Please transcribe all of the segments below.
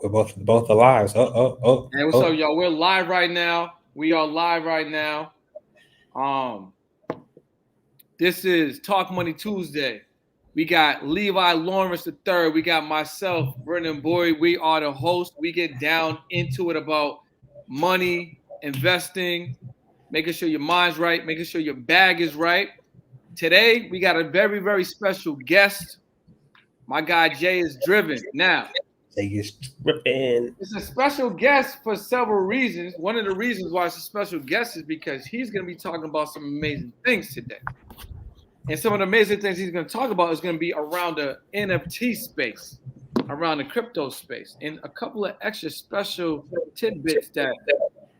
We're both alive. Hey, what's up, y'all? We're live right now. We are live right now. This is Talk Money Tuesday. We got Levi Lawrence III. We got myself, Brendan Boyd. We are the host. We get down into it about money, investing, making sure your mind's right, making sure your bag is right. Today, we got a very, very special guest. My guy Jay is driven. Now, Jay is dripping. it's a special guest for several reasons. One of the reasons why it's a special guest is because he's going to be talking about some amazing things today. And some of the amazing things he's going to talk about is going to be around the NFT space, around the crypto space, and a couple of extra special tidbits that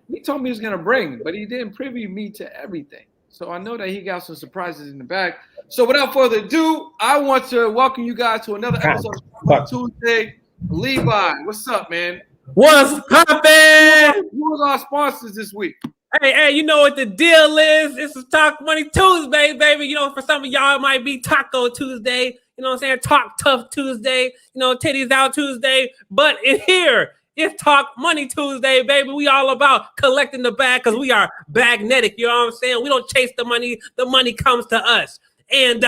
he told me he was going to bring, but he didn't preview me to everything. So I know that he got some surprises in the back. So without further ado, I want to welcome you guys to another episode of Tuesday. Levi, what's up, man? What's poppin'? Who was our sponsors this week? Hey, you know what the deal is. This is Talk Money Tuesday, baby. You know, for some of y'all, it might be Taco Tuesday. You know what I'm saying? Talk Tough Tuesday. You know, Titties Out Tuesday. But in here, it's Talk Money Tuesday, baby. We all about collecting the bag because we are bagnetic. You know what I'm saying? We don't chase the money comes to us. And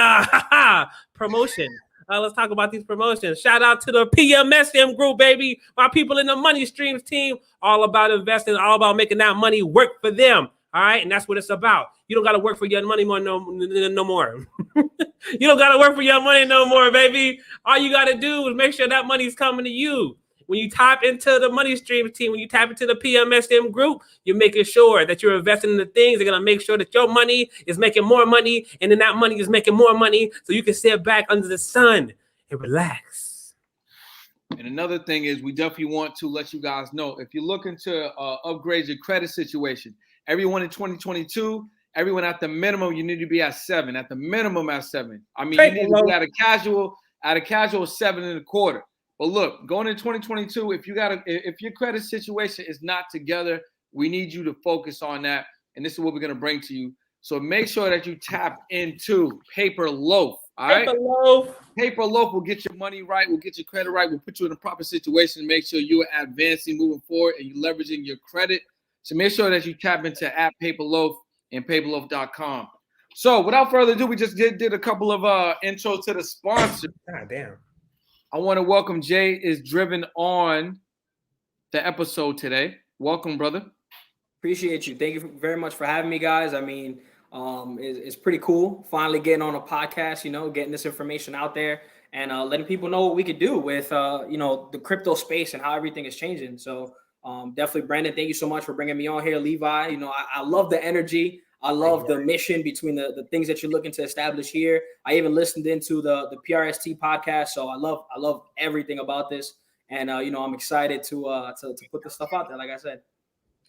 promotion. Let's talk about these promotions. Shout out to the PMSM group, baby. My people in the Money Streams team, all about investing, all about making that money work for them. All right, and that's what it's about. You don't got to work for your money no more. You don't got to work for your money no more, baby. All you got to do is make sure that money's coming to you. When you tap into the Money Streams team, when you tap into the PMSM group, you're making sure that you're investing in the things. They're going to make sure that your money is making more money, and then that money is making more money, so you can sit back under the sun and relax. And another thing is we definitely want to let you guys know, if you're looking to upgrade your credit situation, everyone in 2022, everyone at the minimum, you need to be at 7. At the minimum at 7. I mean, you need to be at a casual 7.25. But look, going into 2022, if your credit situation is not together, we need you to focus on that. And this is what we're going to bring to you. So make sure that you tap into Paper Loaf. All right? Paper Loaf will get your money right. Will get your credit right. Will put you in a proper situation to make sure you're advancing, moving forward, and you're leveraging your credit. So make sure that you tap into Paper Loaf and paperloaf.com. So without further ado, we just did a couple of intros to the sponsors. God damn. I want to welcome Jay is driven on the episode today. Welcome, brother. Appreciate you. Thank you very much for having me, guys. I mean, it's pretty cool finally getting on a podcast, you know, getting this information out there and letting people know what we could do with, the crypto space and how everything is changing. So definitely, Brandon, thank you so much for bringing me on here. Levi, you know, I love the energy. I love the mission between the things that you're looking to establish here. I even listened into the PRST podcast, so I love everything about this, and I'm excited to put this stuff out there. Like I said,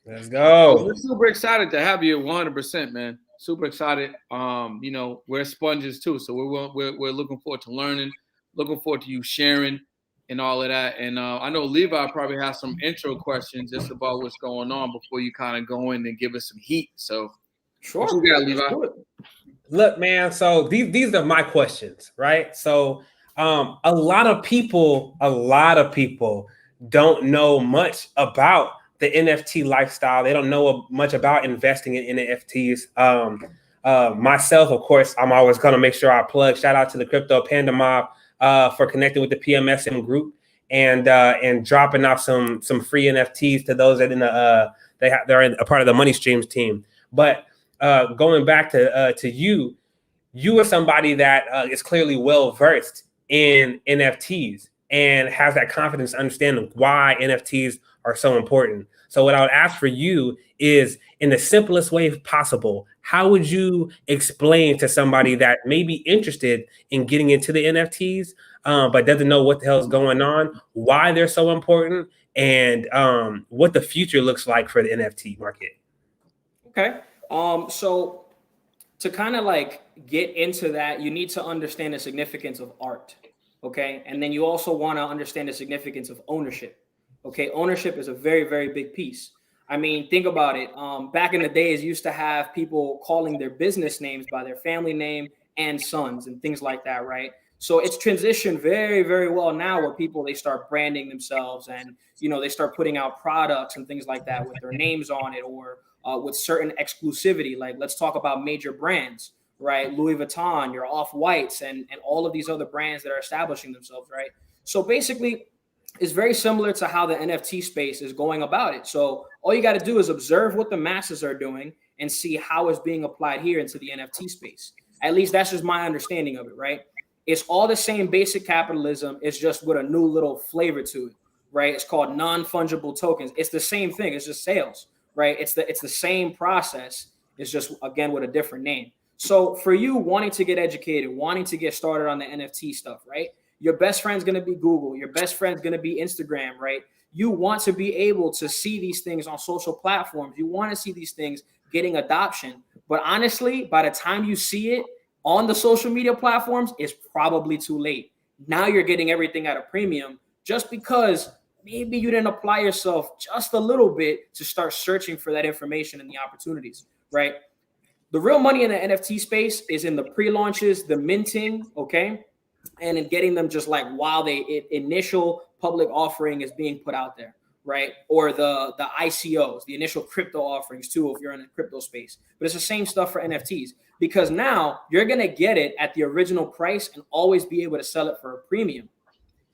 let's go. We're super excited to have you 100%, man. Super excited. We're sponges too, so we're looking forward to learning, looking forward to you sharing and all of that. And I know Levi probably has some intro questions just about what's going on before you kind of go in and give us some heat. So. Sure. What you got, Levi? Look, man. So these are my questions, right? So a lot of people don't know much about the NFT lifestyle. They don't know much about investing in NFTs. Myself, of course, I'm always gonna make sure I plug. Shout out to the Crypto Panda Mob for connecting with the PMSM group and dropping off some free NFTs to those that they're a part of the Money Streams team, but. Going back to you are somebody that is clearly well versed in NFTs and has that confidence understanding why NFTs are so important. So what I would ask for you is, in the simplest way possible, how would you explain to somebody that may be interested in getting into the NFTs, but doesn't know what the hell is going on, why they're so important, and what the future looks like for the NFT market? Okay. So to kind of like get into that, you need to understand the significance of art. Okay. And then you also want to understand the significance of ownership. Okay. Ownership is a very, very big piece. I mean, think about it. Back in the days, used to have people calling their business names by their family name and sons and things like that. Right. So it's transitioned very, very well now where people, they start branding themselves and, they start putting out products and things like that with their names on it or with certain exclusivity. Like let's talk about major brands, right? Louis Vuitton, your Off-Whites and all of these other brands that are establishing themselves, right? So basically it's very similar to how the NFT space is going about it. So all you got to do is observe what the masses are doing and see how it's being applied here into the NFT space. At least that's just my understanding of it, right? It's all the same basic capitalism. It's just with a new little flavor to it, right? It's called non-fungible tokens. It's the same thing. It's just sales, right? It's the same process. It's just, again, with a different name. So for you wanting to get educated, wanting to get started on the NFT stuff, right? Your best friend's going to be Google. Your best friend's going to be Instagram, right? You want to be able to see these things on social platforms. You want to see these things getting adoption. But honestly, by the time you see it on the social media platforms, it's probably too late. Now you're getting everything at a premium just because maybe you didn't apply yourself just a little bit to start searching for that information and the opportunities, right? The real money in the NFT space is in the pre-launches, the minting, okay? And in getting them just like while initial public offering is being put out there, right? Or the ICOs, the initial crypto offerings too, if you're in the crypto space. But it's the same stuff for NFTs because now you're going to get it at the original price and always be able to sell it for a premium.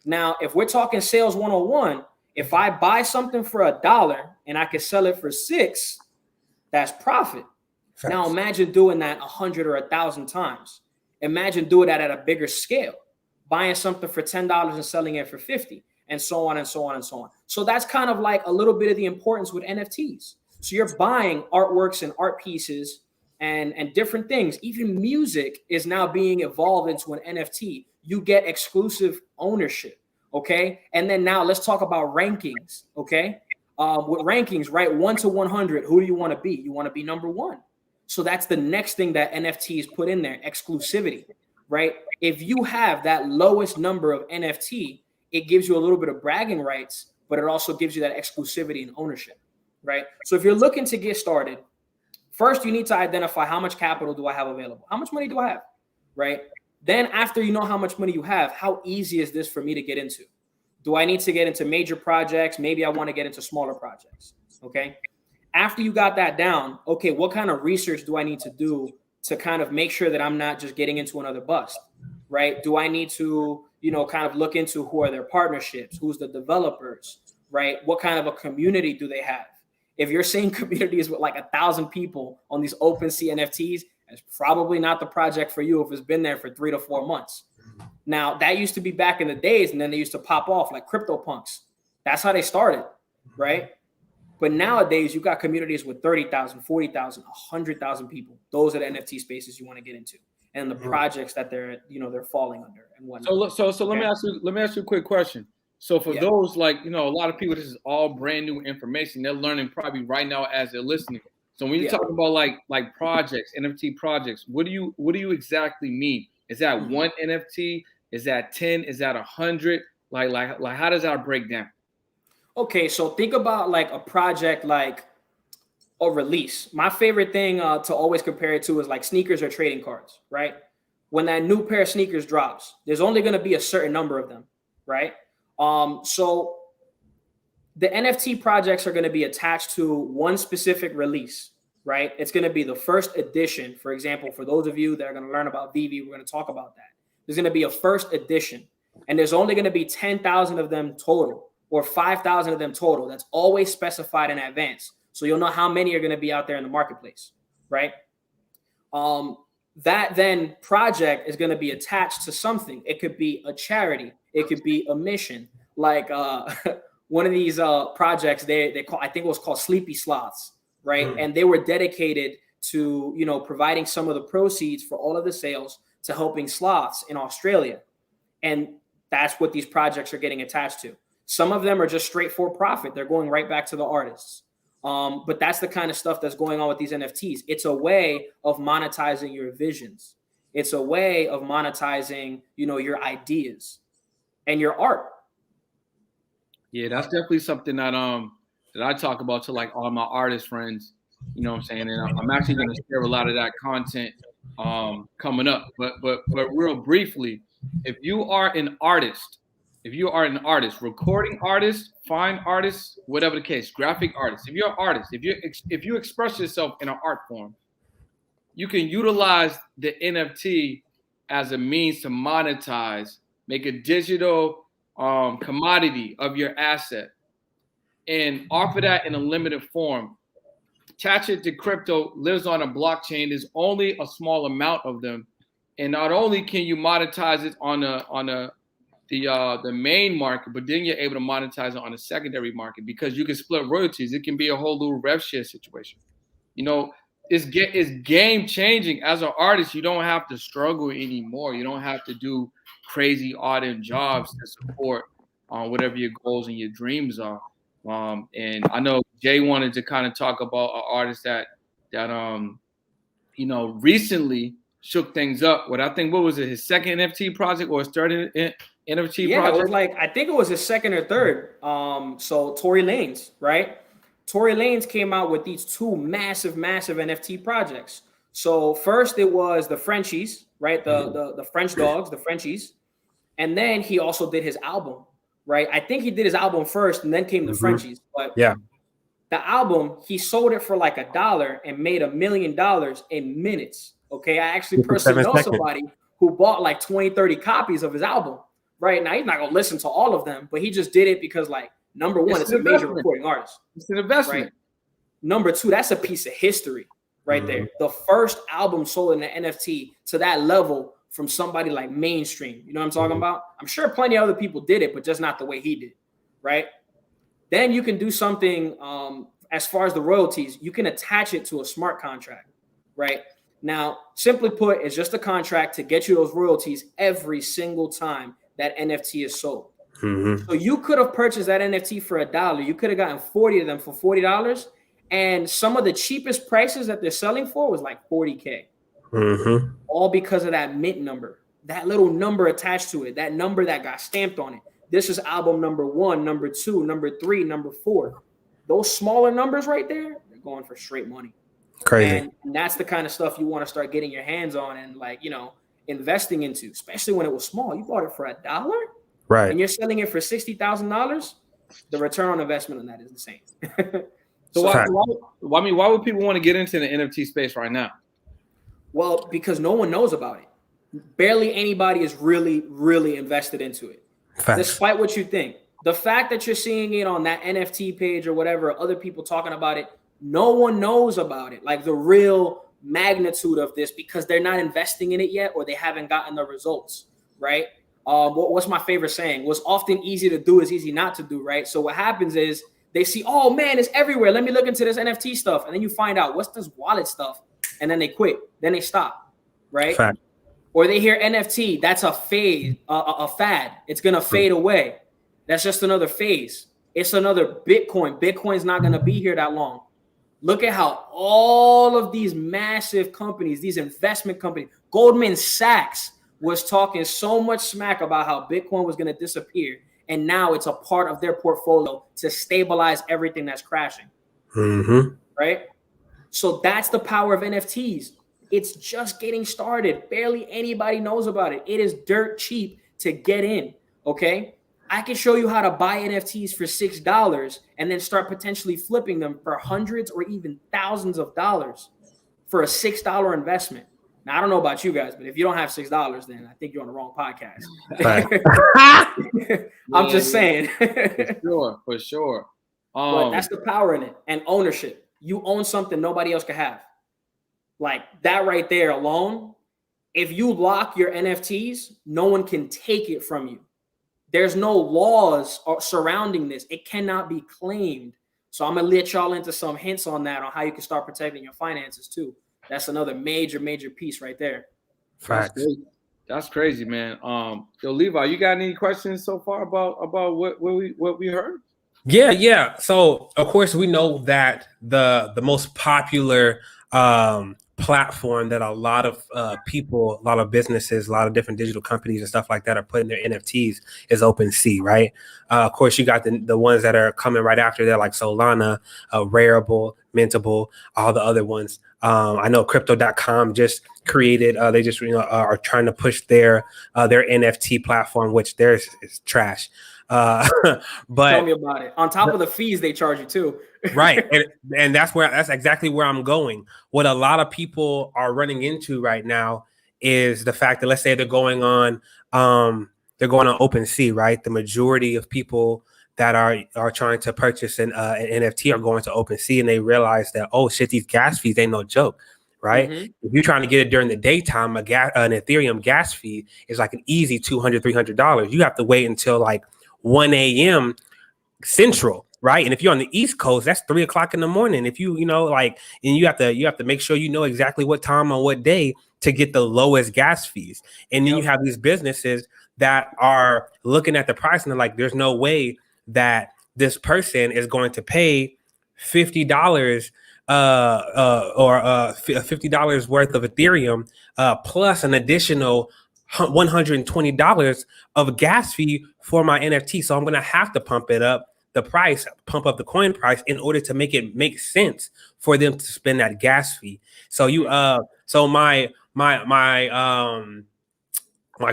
Now, if we're talking sales 101, if I buy something for $1 and I can sell it for $6, that's profit. Thanks. Now imagine doing that 100 or 1,000 times. Imagine doing that at a bigger scale, buying something for $10 and selling it for $50, and so on and so on and so on. So that's kind of like a little bit of the importance with NFTs. So you're buying artworks and art pieces and different things. Even music is now being evolved into an NFT. You get exclusive ownership, okay? And then now let's talk about rankings, okay? With rankings, right? 1 to 100, who do you want to be? You want to be number 1. So that's the next thing that NFTs put in there, exclusivity, right? If you have that lowest number of NFT, it gives you a little bit of bragging rights, but it also gives you that exclusivity and ownership, right? So if you're looking to get started, first you need to identify how much capital do I have available? How much money do I have, right? Then after you know how much money you have, how easy is this for me to get into? Do I need to get into major projects? Maybe I want to get into smaller projects, okay? After you got that down, okay, what kind of research do I need to do to kind of make sure that I'm not just getting into another bust, right? Do I need to, kind of look into who are their partnerships, who's the developers, right? What kind of a community do they have? If you're seeing communities with like 1,000 people on these OpenSea NFTs, it's probably not the project for you if it's been there for 3 to 4 months. Now, that used to be back in the days, and then they used to pop off like CryptoPunks. That's how they started, right? But nowadays, you got communities with 30,000, 40,000, 100,000 people. Those are the NFT spaces you want to get into, and the projects that they're falling under and whatnot. So let me ask you a quick question. So for those a lot of people, this is all brand new information. They're learning probably right now as they're listening. So when you talk about like projects, NFT projects, what do you exactly mean? Is that one NFT? Is that 10? Is that 100? Like how does that break down? Okay, so think about like a project like a release. My favorite thing to always compare it to is like sneakers or trading cards, right? When that new pair of sneakers drops, there's only going to be a certain number of them, right? So the NFT projects are going to be attached to one specific release, right? It's going to be the first edition. For example, for those of you that are going to learn about VV, we're going to talk about that. There's going to be a first edition, and there's only going to be 10,000 of them total, or 5,000 of them total. That's always specified in advance. So you'll know how many are going to be out there in the marketplace, right? That then project is going to be attached to something. It could be a charity. It could be a mission. Like one of these projects, they call, I think it was called Sleepy Sloths, right? And they were dedicated to, providing some of the proceeds for all of the sales to helping sloths in Australia. And that's what these projects are getting attached to. Some of them are just straight for profit. They're going right back to the artists. But that's the kind of stuff that's going on with these NFTs. It's a way of monetizing your visions. It's a way of monetizing, your ideas and your art. Yeah, that's definitely something that I talk about to like all my artist friends. You know what I'm saying? And I'm actually going to share a lot of that content coming up. But real briefly, if you are an artist, recording artist, fine artist, whatever the case, graphic artist, if you're an artist, if you express yourself in an art form, you can utilize the NFT as a means to monetize, make a digital commodity of your asset, and offer that in a limited form. Attach it to crypto, lives on a blockchain. There's only a small amount of them, and not only can you monetize it on the main market, but then you're able to monetize it on a secondary market because you can split royalties. It can be a whole little rev share situation. You know, it's game changing. As an artist, you don't have to struggle anymore. You don't have to do crazy art and jobs to support whatever your goals and your dreams are. And I know Jay wanted to kind of talk about an artist that recently shook things up. What was it, his second NFT project or his third NFT project? Yeah, it was I think it was his second or third. So Tory Lanez, right? Tory Lanez came out with these two massive NFT projects. So first it was the Frenchies, right? The French dogs, the Frenchies. And then he also did his album, right? I think he did his album first and then came the Frenchies. But yeah, the album, he sold it for like $1 and made $1 million in minutes. Okay. I actually personally know somebody who bought like 20, 30 copies of his album. Right now, he's not gonna listen to all of them, but he just did it because, like, number one, it's a major recording artist. It's an investment. Right? Number two, that's a piece of history right there. The first album sold in the NFT to that level from somebody like mainstream. You know what I'm talking about? I'm sure plenty of other people did it, but just not the way he did. Right? Then you can do something as far as the royalties. You can attach it to a smart contract. Right? Now, simply put, it's just a contract to get you those royalties every single time that NFT is sold. So you could have purchased that NFT for $1. You could have gotten 40 of them for $40. And some of the cheapest prices that they're selling for was like $40K. All because of that mint number, that little number attached to it, that number that got stamped on it. This is album number 1, number 2, number 3, number 4. Those smaller numbers right there, they're going for straight money. Crazy. And that's the kind of stuff you want to start getting your hands on and, like, you know, investing into, especially when it was small. You bought it for $1, right? And you're selling it for $60,000. The return on investment on that is insane. So why would people want to get into the NFT space right now? Well, because no one knows about it. Barely anybody is really invested into it. Facts. Despite what you think, the fact that you're seeing it on that NFT page or whatever, other people talking about it, no one knows about it. Like the real magnitude of this, because they're not investing in it yet, or they haven't gotten the results, right? What's my favorite saying? What's often easy to do is easy not to do, right? So what happens is they see, oh man, it's everywhere. Let me look into this NFT stuff. And then you find out what's this wallet stuff. And then they quit. Then they stop, right? Fact. Or they hear NFT, that's a phase, a fad. It's going to fade away. That's just another phase. It's another Bitcoin. Bitcoin's not going to be here that long. Look at how all of these massive companies, these investment companies, Goldman Sachs was talking so much smack about how Bitcoin was going to disappear. And now it's a part of their portfolio to stabilize everything that's crashing. Right? So that's the power of NFTs. It's just getting started. Barely anybody knows about it. It is dirt cheap to get in. Okay? I can show you how to buy NFTs for $6 and then start potentially flipping them for hundreds or even thousands of dollars for a $6 investment. Now, I don't know about you guys, but if you don't have $6, then I think you're on the wrong podcast. Right. I'm just saying. For sure. But that's the power in it, and ownership. You own something nobody else can have. Like that right there alone. If you lock your NFTs, no one can take it from you. There's no laws surrounding this. It cannot be claimed. So I'm going to let y'all into some hints on that, on how you can start protecting your finances too. That's another major piece right there. Facts. That's crazy, man. Yo, Levi, you got any questions so far about what we heard? Yeah. So of course we know that the most popular platform that a lot of people, a lot of businesses, a lot of different digital companies and stuff like that are putting their NFTs is OpenSea, right? Of course, you got the ones that are coming right after that, like Solana, Rarible, Mintable, all the other ones. I know crypto.com just created, they just are trying to push their NFT platform, which theirs is trash. But tell me about it. On top of the fees they charge you too. Right. And that's exactly where I'm going. What a lot of people are running into right now is the fact that, let's say they're going on OpenSea, right? The majority of people that are trying to purchase an NFT are going to OpenSea, and they realize that, oh shit, these gas fees ain't no joke, right? If you're trying to get it during the daytime, an Ethereum gas fee is like an easy $200, $300. You have to wait until like 1 a.m. Central, right? And if you're on the East Coast, that's 3 o'clock in the morning. If you and you have to make sure you know exactly what time on what day to get the lowest gas fees. And then you have these businesses that are looking at the price and they're like, there's no way that this person is going to pay $50 or $50 worth of Ethereum plus an additional $120 of gas fee for my NFT. So I'm going to have to pump up the coin price in order to make it make sense for them to spend that gas fee. So my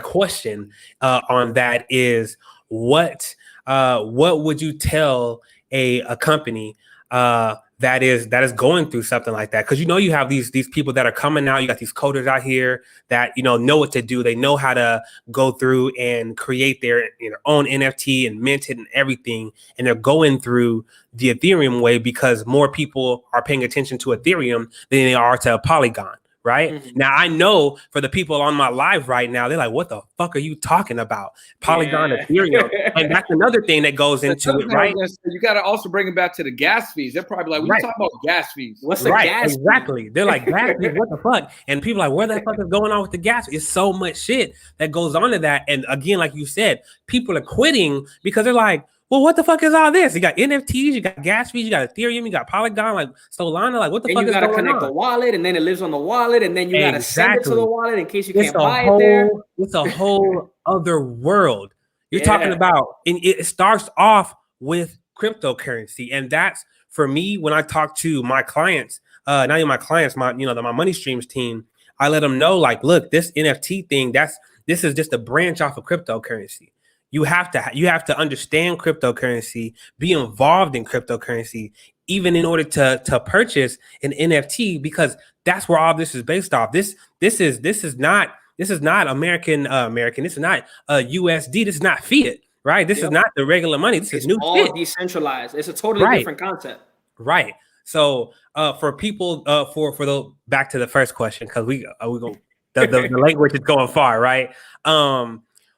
question on that is, what would you tell a company that is going through something like that? Because you have these people that are coming out. You got these coders out here that know what to do. They know how to go through and create their own NFT and mint it and everything. And they're going through the Ethereum way because more people are paying attention to Ethereum than they are to Polygon. Right now, I know for the people on my live right now, they're like, "What the fuck are you talking about? Polygon, Ethereum?" And that's another thing that goes into it, right? You got to also bring it back to the gas fees. They're probably like, "What are you talking about gas fees? What's the gas?" Exactly. They're like, "Gas fees? What the fuck?" And people are like, "Where the fuck is going on with the gas?" It's so much shit that goes on to that. And again, like you said, people are quitting because they're like, well, what the fuck is all this? You got NFTs, you got gas fees, you got Ethereum, you got Polygon, like Solana, like what the fuck is going on? You gotta connect the wallet, and then it lives on the wallet, and then you gotta send it to the wallet in case you can't buy it there. It's a whole other world. You're talking about, and it starts off with cryptocurrency, and that's for me when I talk to my clients, not even my clients, my money streams team. I let them know, like, look, this NFT thing, this is just a branch off of cryptocurrency. You have to understand cryptocurrency, be involved in cryptocurrency, even in order to purchase an NFT, because that's where all this is based off. This is not American. This is not USD. This is not fiat, right? This is not the regular money. This is new all shit. Decentralized. It's a totally different concept. Right. So for people, for the back to the first question, because we go the language is going far, right?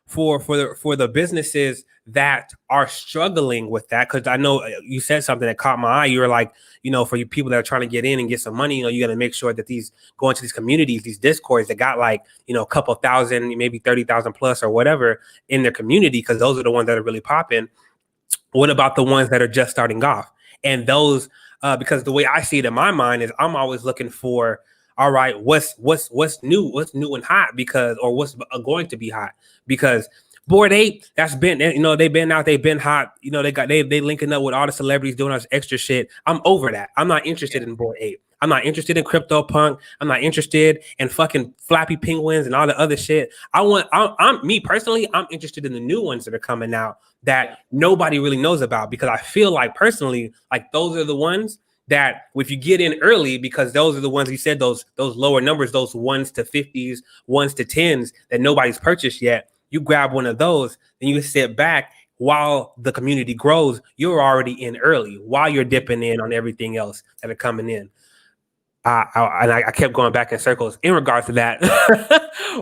For the businesses that are struggling with that, because I know you said something that caught my eye. You were like, for you people that are trying to get in and get some money, you got to make sure that go into these communities, these discords that got like, a couple thousand, maybe 30,000 plus or whatever in their community, because those are the ones that are really popping. What about the ones that are just starting off? And those, because the way I see it in my mind is I'm always looking for, all right, what's new and hot, because, or what's going to be hot, because Bored Ape, that's been, they've been out, they've been hot, they linking up with all the celebrities doing all this extra shit. I'm over that. I'm not interested in Bored Ape. I'm not interested in CryptoPunk. I'm not interested in fucking Flappy Penguins and all the other shit. I'm me personally, I'm interested in the new ones that are coming out that nobody really knows about, because I feel like personally, like those are the ones that if you get in early, because those are the ones you said, those lower numbers, those 1s to 50s, 1s to 10s that nobody's purchased yet, you grab one of those, then you sit back while the community grows. You're already in early while you're dipping in on everything else that are coming in. I kept going back in circles in regards to that.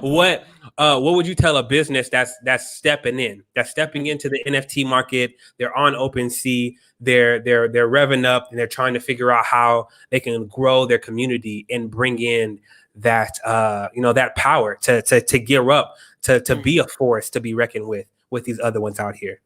What would you tell a business that's stepping into the NFT market? They're on OpenSea, they're revving up, and they're trying to figure out how they can grow their community and bring in that that power to gear up to be a force to be reckoned with these other ones out here.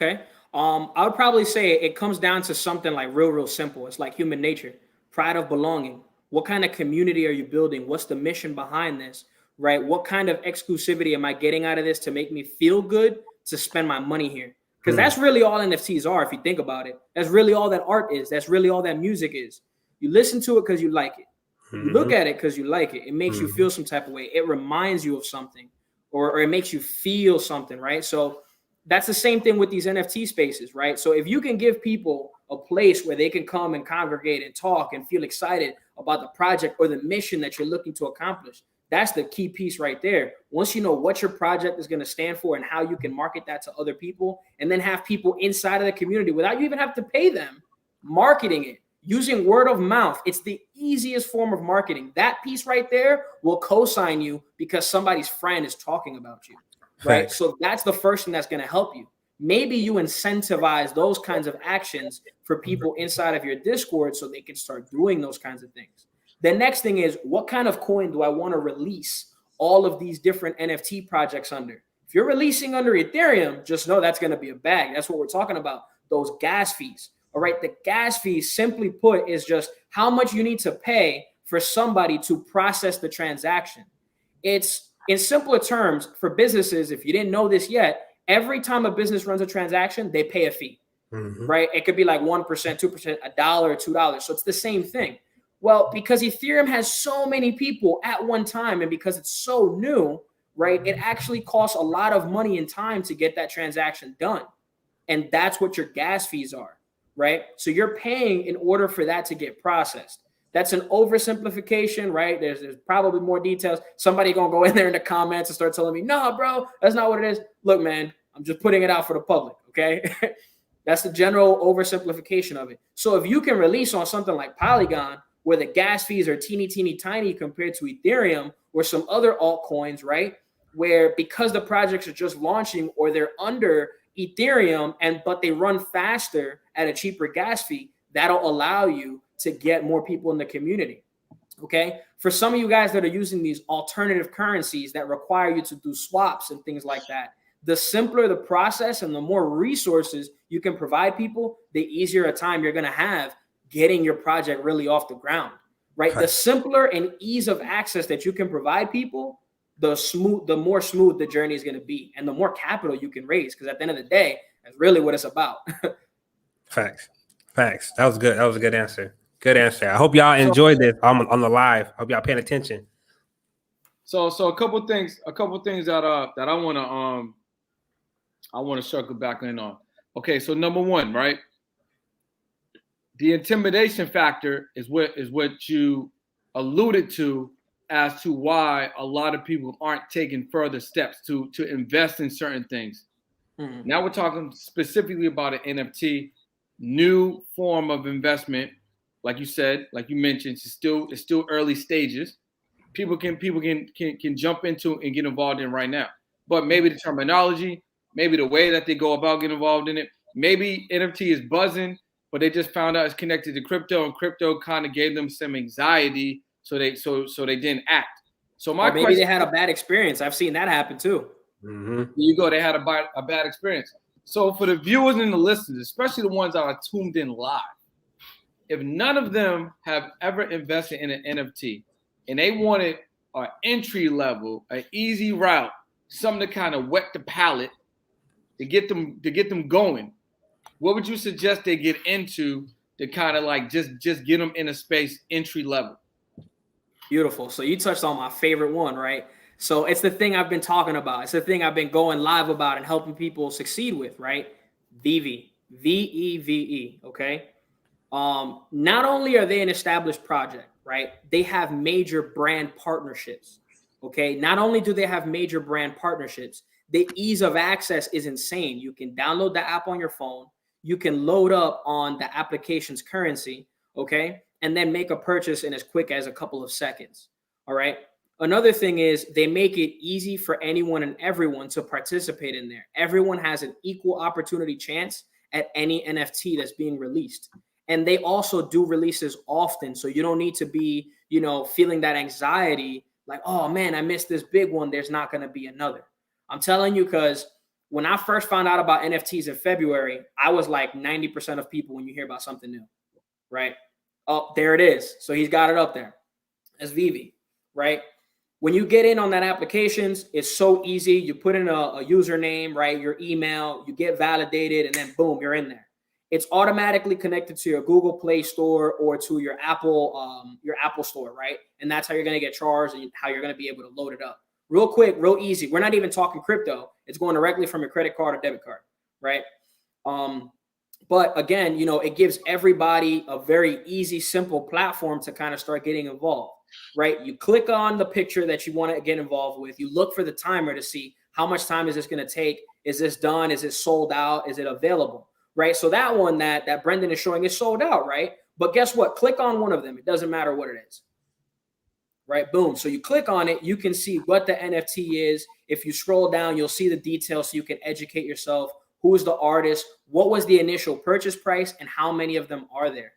Okay. I would probably say it comes down to something like real simple. It's like human nature. Pride of belonging. What kind of community are you building? What's the mission behind this, right? What kind of exclusivity am I getting out of this to make me feel good to spend my money here? Because that's really all NFTs are, if you think about it. That's really all that art is. That's really all that music is. You listen to it because you like it. You Mhm. look at it because you like it. It makes you Mhm. feel some type of way. It reminds you of something, or it makes you feel something, right? So that's the same thing with these NFT spaces, right? So if you can give people a place where they can come and congregate and talk and feel excited about the project or the mission that you're looking to accomplish, that's the key piece right there. Once you know what your project is going to stand for and how you can market that to other people, and then have people inside of the community without you even have to pay them, marketing it, using word of mouth. It's the easiest form of marketing. That piece right there will co-sign you because somebody's friend is talking about you, right? Facts. So that's the first thing that's going to help you. Maybe you incentivize those kinds of actions for people inside of your Discord so they can start doing those kinds of things. The next thing is, what kind of coin do I want to release all of these different NFT projects under? If you're releasing under Ethereum, just know that's going to be a bag. That's what we're talking about, those gas fees. All right, the gas fee, simply put, is just how much you need to pay for somebody to process the transaction. It's, in simpler terms, for businesses, if you didn't know this yet, every time a business runs a transaction, they pay a fee, right? It could be like 1%, 2%, $1, $2. So it's the same thing. Well, because Ethereum has so many people at one time, and because it's so new, right, it actually costs a lot of money and time to get that transaction done. And that's what your gas fees are, right? So you're paying in order for that to get processed. That's an oversimplification, right? There's probably more details. Somebody gonna go in there in the comments and start telling me, no, bro, that's not what it is. Look, man, I'm just putting it out for the public, okay? That's the general oversimplification of it. So if you can release on something like Polygon, where the gas fees are teeny tiny compared to Ethereum or some other altcoins, right? Where because the projects are just launching or they're under Ethereum but they run faster at a cheaper gas fee, that'll allow you to get more people in the community. Okay. For some of you guys that are using these alternative currencies that require you to do swaps and things like that, the simpler the process and the more resources you can provide people, the easier a time you're going to have getting your project really off the ground, right? The simpler and ease of access that you can provide people, the more smooth the journey is going to be, and the more capital you can raise. Because at the end of the day, that's really what it's about. Facts. That was good. That was a good answer. Good answer. I hope y'all enjoyed this on the live. Hope y'all paying attention. So a couple things that I want to circle back in on. Okay, so number one, right? The intimidation factor is what you alluded to as to why a lot of people aren't taking further steps to invest in certain things. Mm-hmm. Now we're talking specifically about an NFT, new form of investment. Like you said, like you mentioned, it's still early stages. People can jump into and get involved in right now. But maybe the terminology, maybe the way that they go about getting involved in it, maybe NFT is buzzing, but they just found out it's connected to crypto, and crypto kind of gave them some anxiety, so they didn't act. So my maybe they had a bad experience. I've seen that happen too. Mm-hmm. There you go. They had a bad experience. So for the viewers and the listeners, especially the ones that are tuned in live, if none of them have ever invested in an NFT and they wanted an entry level, an easy route, something to kind of wet the palate to get them going, what would you suggest they get into to kind of like just get them in a space entry level? Beautiful. So you touched on my favorite one, right? So it's the thing I've been talking about. It's the thing I've been going live about and helping people succeed with, right? VeVe, VeVe. Okay. Not only are they an established project, right? They have major brand partnerships. Okay. Not only do they have major brand partnerships, the ease of access is insane. You can download the app on your phone. You can load up on the application's currency. Okay. And then make a purchase in as quick as a couple of seconds. All right. Another thing is they make it easy for anyone and everyone to participate in there. Everyone has an equal opportunity chance at any NFT that's being released. And they also do releases often. So you don't need to be, feeling that anxiety like, oh man, I missed this big one. There's not going to be another. I'm telling you, because when I first found out about NFTs in February, I was like 90% of people when you hear about something new, right? Oh, there it is. So he's got it up there as VeVe, right? When you get in on that applications, it's so easy. You put in a username, right? Your email, you get validated, and then boom, you're in there. it's automatically connected to your Google Play Store or to your Apple Store, right? And that's how you're going to get charged and how you're going to be able to load it up. Real quick, real easy. We're not even talking crypto. It's going directly from your credit card or debit card, right? But again, you know, it gives everybody a very easy, simple platform to kind of start getting involved, right? You click on the picture that you want to get involved with. You look for the timer to see how much time is this going to take? Is this done? Is it sold out? Is it available? Right? So that one that Brendan is showing is sold out, right? But guess what? Click on one of them. It doesn't matter what it is. Right? Boom. So you click on it, you can see what the NFT is. If you scroll down, you'll see the details so you can educate yourself. Who is the artist? What was the initial purchase price? And how many of them are there?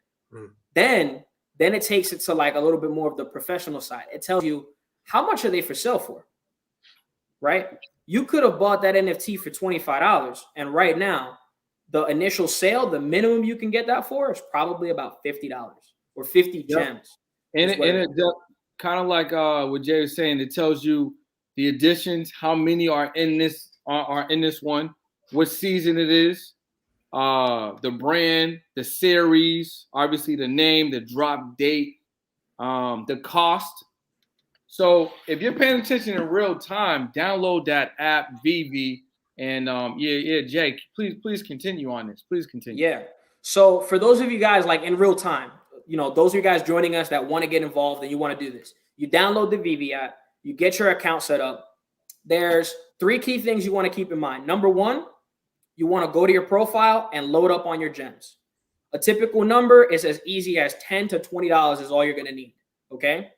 Then it takes it to like a little bit more of the professional side. It tells you how much are they for sale for, right? You could have bought that NFT for $25. And right now, the initial sale, the minimum you can get that for is probably about $50 or 50 gems. And it kind of like what Jay was saying, it tells you the additions, how many are in this one, what season it is, the brand, the series, obviously the name, the drop date, the cost. So if you're paying attention in real time, download that app, VV. And Jake, please continue on this. Please continue. Yeah. So for those of you guys like in real time, you know, those of you guys joining us that want to get involved and you want to do this, you download the VV app, you get your account set up. There's 3 key things you want to keep in mind. Number 1, you want to go to your profile and load up on your gems. A typical number is as easy as $10 to $20 is all you're going to need. Okay.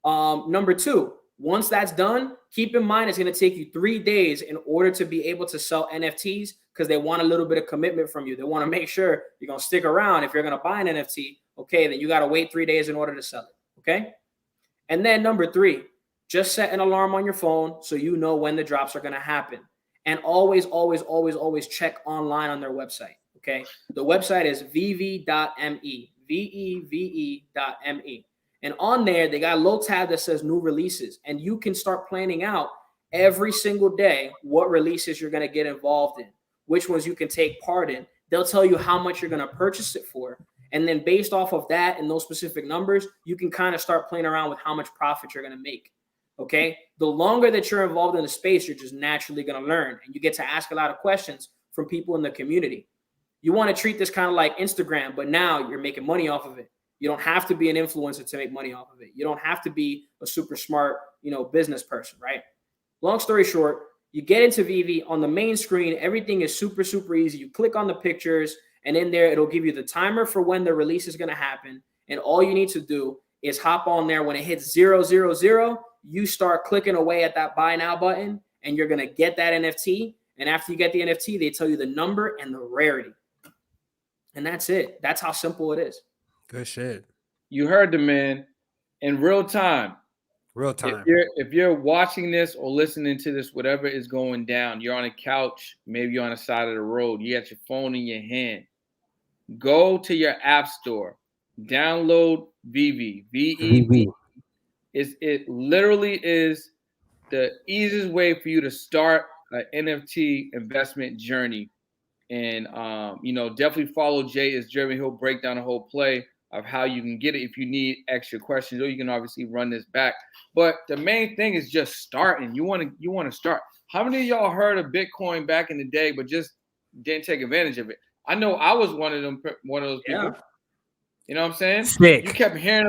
Number 2, once that's done, keep in mind it's going to take you 3 days in order to be able to sell NFTs because they want a little bit of commitment from you. They want to make sure you're going to stick around. If you're going to buy an NFT, okay, then you got to wait 3 days in order to sell it. Okay. And then number 3, just set an alarm on your phone so you know when the drops are going to happen. And always check online on their website. Okay. The website is vv.me, veve.me. And on there, they got a little tab that says new releases. And you can start planning out every single day what releases you're going to get involved in, which ones you can take part in. They'll tell you how much you're going to purchase it for. And then based off of that and those specific numbers, you can kind of start playing around with how much profit you're going to make. Okay. The longer that you're involved in the space, you're just naturally going to learn. And you get to ask a lot of questions from people in the community. You want to treat this kind of like Instagram, but now you're making money off of it. You don't have to be an influencer to make money off of it. You don't have to be a super smart, business person, right? Long story short, you get into VV on the main screen. Everything is super, super easy. You click on the pictures and in there, it'll give you the timer for when the release is going to happen. And all you need to do is hop on there. When it hits 000, you start clicking away at that buy now button and you're going to get that NFT. And after you get the NFT, they tell you the number and the rarity. And that's it. That's how simple it is. Good shit. You heard the man in real time. Real time. If you're watching this or listening to this, whatever is going down, you're on a couch, maybe you're on the side of the road, you got your phone in your hand. Go to your app store, download VV, VEV. It literally is the easiest way for you to start an NFT investment journey. And definitely follow Jay as Jeremy. He'll break down the whole play of how you can get it if you need extra questions, or you can obviously run this back. But the main thing is just starting. You want to start. How many of y'all heard of Bitcoin back in the day, but just didn't take advantage of it? I know I was one of those people. Yeah. You know what I'm saying? Sick. You kept hearing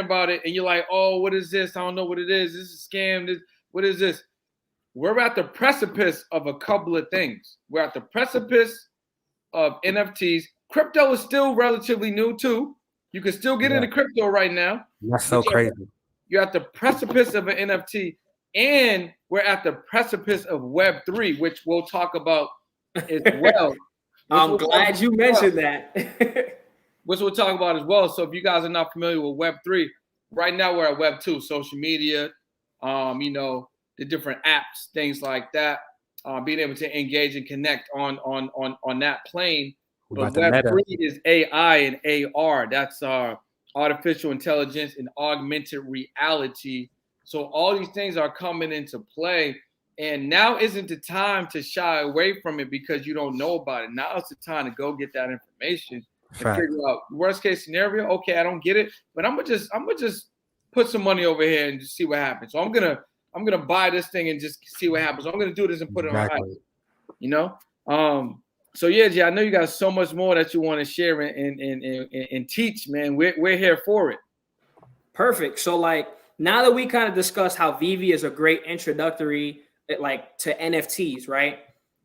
about it, and you're like, "Oh, what is this? I don't know what it is. This is a scam. What is this?" We're at the precipice of a couple of things. We're at the precipice of NFTs. Crypto is still relatively new too. You can still get into crypto right now. That's so crazy. You're at the precipice of an NFT, and we're at the precipice of Web3, which we'll talk about as well. I'm glad you mentioned that. Which we'll talk about as well. So if you guys are not familiar with Web3, right now we're at Web2, social media, the different apps, things like that, being able to engage and connect on that plane. But Web3 is AI and AR. That's artificial intelligence and augmented reality. So all these things are coming into play. And now isn't the time to shy away from it because you don't know about it. Now is the time to go get that information and figure out worst case scenario. Okay, I don't get it, but I'm gonna just put some money over here and just see what happens. So I'm gonna buy this thing and just see what happens. So I'm gonna do this and put it on ice. You know. So yeah, Jay, I know you got so much more that you want to share and teach, man. We're here for it. Perfect. So like now that we kind of discussed how VeVe is a great introductory like to NFTs, right?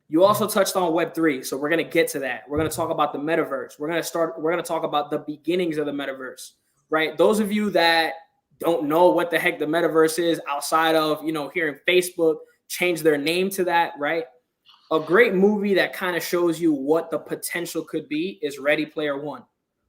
You also touched on Web3. So we're going to get to that. We're going to talk about the metaverse. We're going to talk about the beginnings of the metaverse, right? Those of you that don't know what the heck the metaverse is outside of, you know, hearing Facebook change their name to that, right? A great movie that kind of shows you what the potential could be is Ready Player One,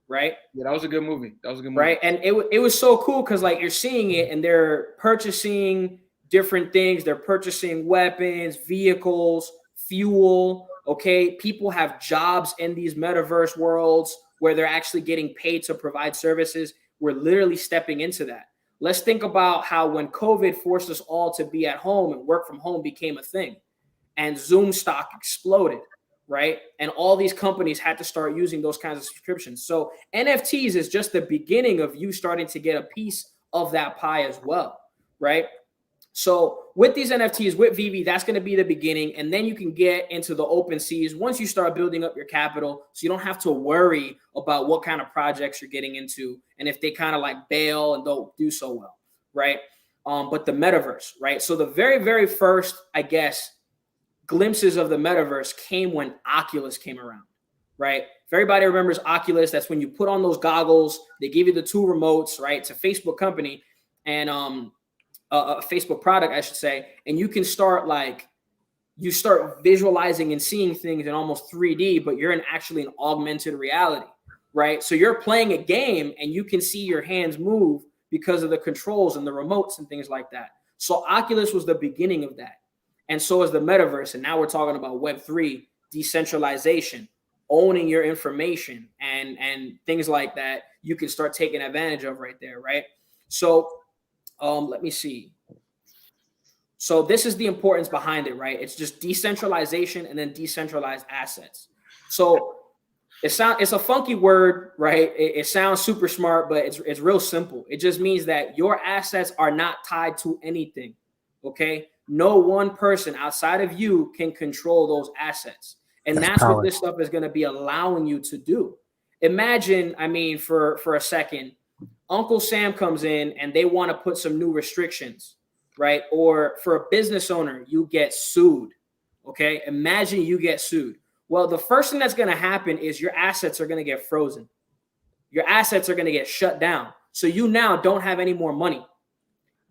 right? Yeah, that was a good movie. Right. And it was so cool because like you're seeing it and they're purchasing different things. They're purchasing weapons, vehicles, fuel. Okay. People have jobs in these metaverse worlds where they're actually getting paid to provide services. We're literally stepping into that. Let's think about how when COVID forced us all to be at home and work from home became a thing and Zoom stock exploded, right? And all these companies had to start using those kinds of subscriptions. So NFTs is just the beginning of you starting to get a piece of that pie as well, right? So with these NFTs, with VeVe, that's going to be the beginning. And then you can get into the open seas once you start building up your capital. So you don't have to worry about what kind of projects you're getting into and if they kind of like bail and don't do so well, right? But the metaverse, right? So the very, very first, I guess, glimpses of the metaverse came when Oculus came around, right? If everybody remembers Oculus, that's when you put on those goggles, they give you the two remotes, right? It's a Facebook company and a Facebook product, I should say. And you can start you start visualizing and seeing things in almost 3D, but you're in actually an augmented reality, right? So you're playing a game and you can see your hands move because of the controls and the remotes and things like that. So Oculus was the beginning of that. And so is the metaverse. And now we're talking about Web3, decentralization, owning your information and things like that you can start taking advantage of right there, right? So let me see. So this is the importance behind it, right? It's just decentralization and then decentralized assets. So it's a funky word, right? It sounds super smart, but it's real simple. It just means that your assets are not tied to anything, okay? No one person outside of you can control those assets. And that's what this stuff is going to be allowing you to do. Imagine, I mean, for a second, Uncle Sam comes in and they want to put some new restrictions, right? Or for a business owner, you get sued, okay? Imagine you get sued. Well, the first thing that's going to happen is your assets are going to get frozen. Your assets are going to get shut down. So you now don't have any more money.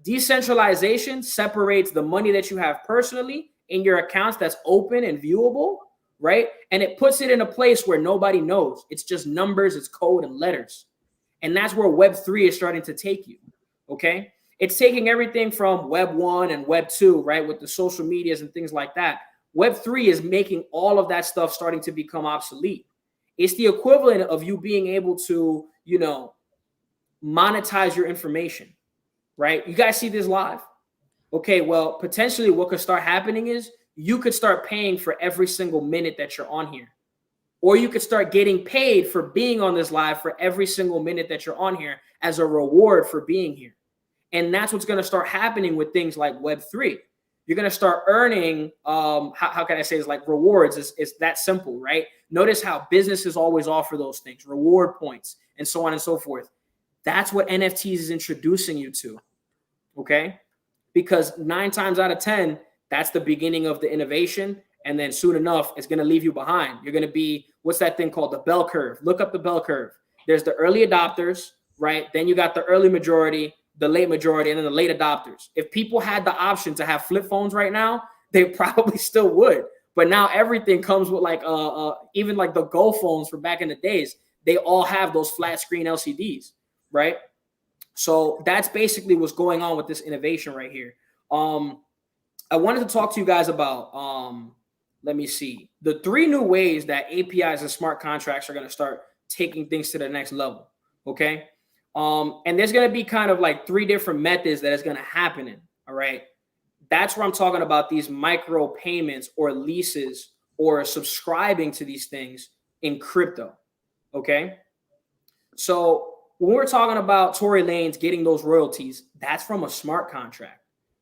Decentralization separates the money that you have personally in your accounts that's open and viewable, right? And it puts it in a place where nobody knows. It's just numbers, it's code and letters. And that's where Web3 is starting to take you, okay? It's taking everything from Web 1 and Web 2, right, with the social medias and things like that. Web 3 is making all of that stuff starting to become obsolete. It's the equivalent of you being able to, you know, monetize your information, right? You guys see this live? Okay, well, potentially what could start happening is you could start paying for every single minute that you're on here. Or you could start getting paid for being on this live for every single minute that you're on here as a reward for being here. And that's what's going to start happening with things like Web3. You're going to start earning, how can I say this, like rewards. It's that simple, right? Notice how businesses always offer those things, reward points, and so on and so forth. That's what NFTs is introducing you to, okay? Because 9 times out of 10, that's the beginning of the innovation. And then soon enough, it's going to leave you behind. You're going to be, what's that thing called? The bell curve. Look up the bell curve. There's the early adopters, right? Then you got the early majority, the late majority, and then the late adopters. If people had the option to have flip phones right now, they probably still would. But now everything comes with like, even like the Go phones from back in the days, they all have those flat screen LCDs, right? So that's basically what's going on with this innovation right here. I wanted to talk to you guys about, let me see, the 3 new ways that APIs and smart contracts are going to start taking things to the next level, okay? And there's going to be kind of like 3 different methods that is going to happen in, all right? That's where I'm talking about these micro payments or leases or subscribing to these things in crypto. Okay. So when we're talking about Tory Lanez getting those royalties, that's from a smart contract.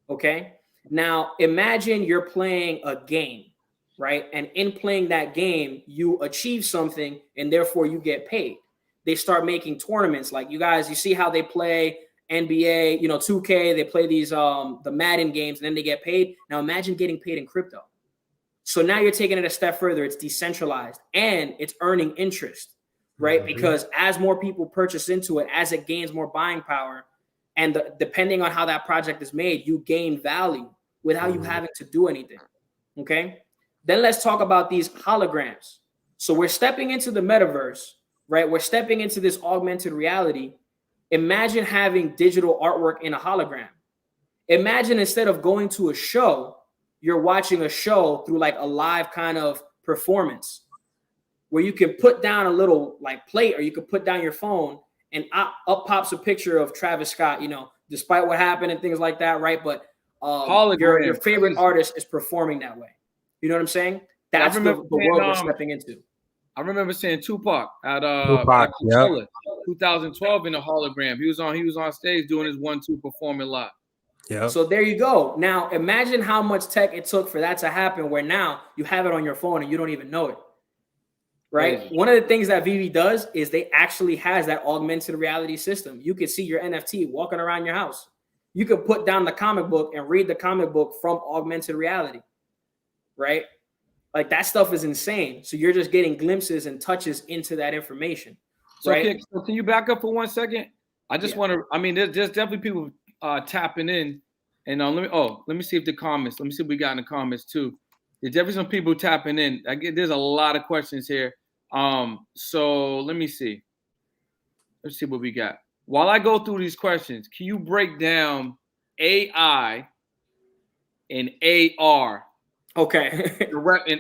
Okay. Now imagine you're playing a game, right? And in playing that game, you achieve something and therefore you get paid. They start making tournaments like you guys, you see how they play NBA, 2K, they play these the Madden games and then they get paid. Now imagine getting paid in crypto. So now you're taking it a step further. It's decentralized and it's earning interest, right? Mm-hmm. Because as more people purchase into it, as it gains more buying power, and depending on how that project is made, you gain value without you having to do anything. Okay. Then let's talk about these holograms. So we're stepping into the metaverse, right? We're stepping into this augmented reality. Imagine having digital artwork in a hologram. Imagine instead of going to a show, you're watching a show through like a live kind of performance where you can put down a little like plate or you can put down your phone and up pops a picture of Travis Scott, despite what happened and things like that, right? But your favorite artist is performing that way. You know what I'm saying? That's the world we're stepping into. I remember seeing Tupac at Coachella, 2012 in a hologram. He was on stage doing his 1-2 performing live. Yeah. So there you go. Now imagine how much tech it took for that to happen where now you have it on your phone and you don't even know it. Right? One of the things that VV does is they actually has that augmented reality system. You can see your NFT walking around your house. You can put down the comic book and read the comic book from augmented reality. Right? Like that stuff is insane. So you're just getting glimpses and touches into that information. So, right? Can you back up for 1 second? I just want to, there's definitely people tapping in. And let me see if the comments, let me see if we got in the comments too. There's definitely some people tapping in. There's a lot of questions here. So let me see. Let's see what we got. While I go through these questions, can you break down AI and AR? Okay.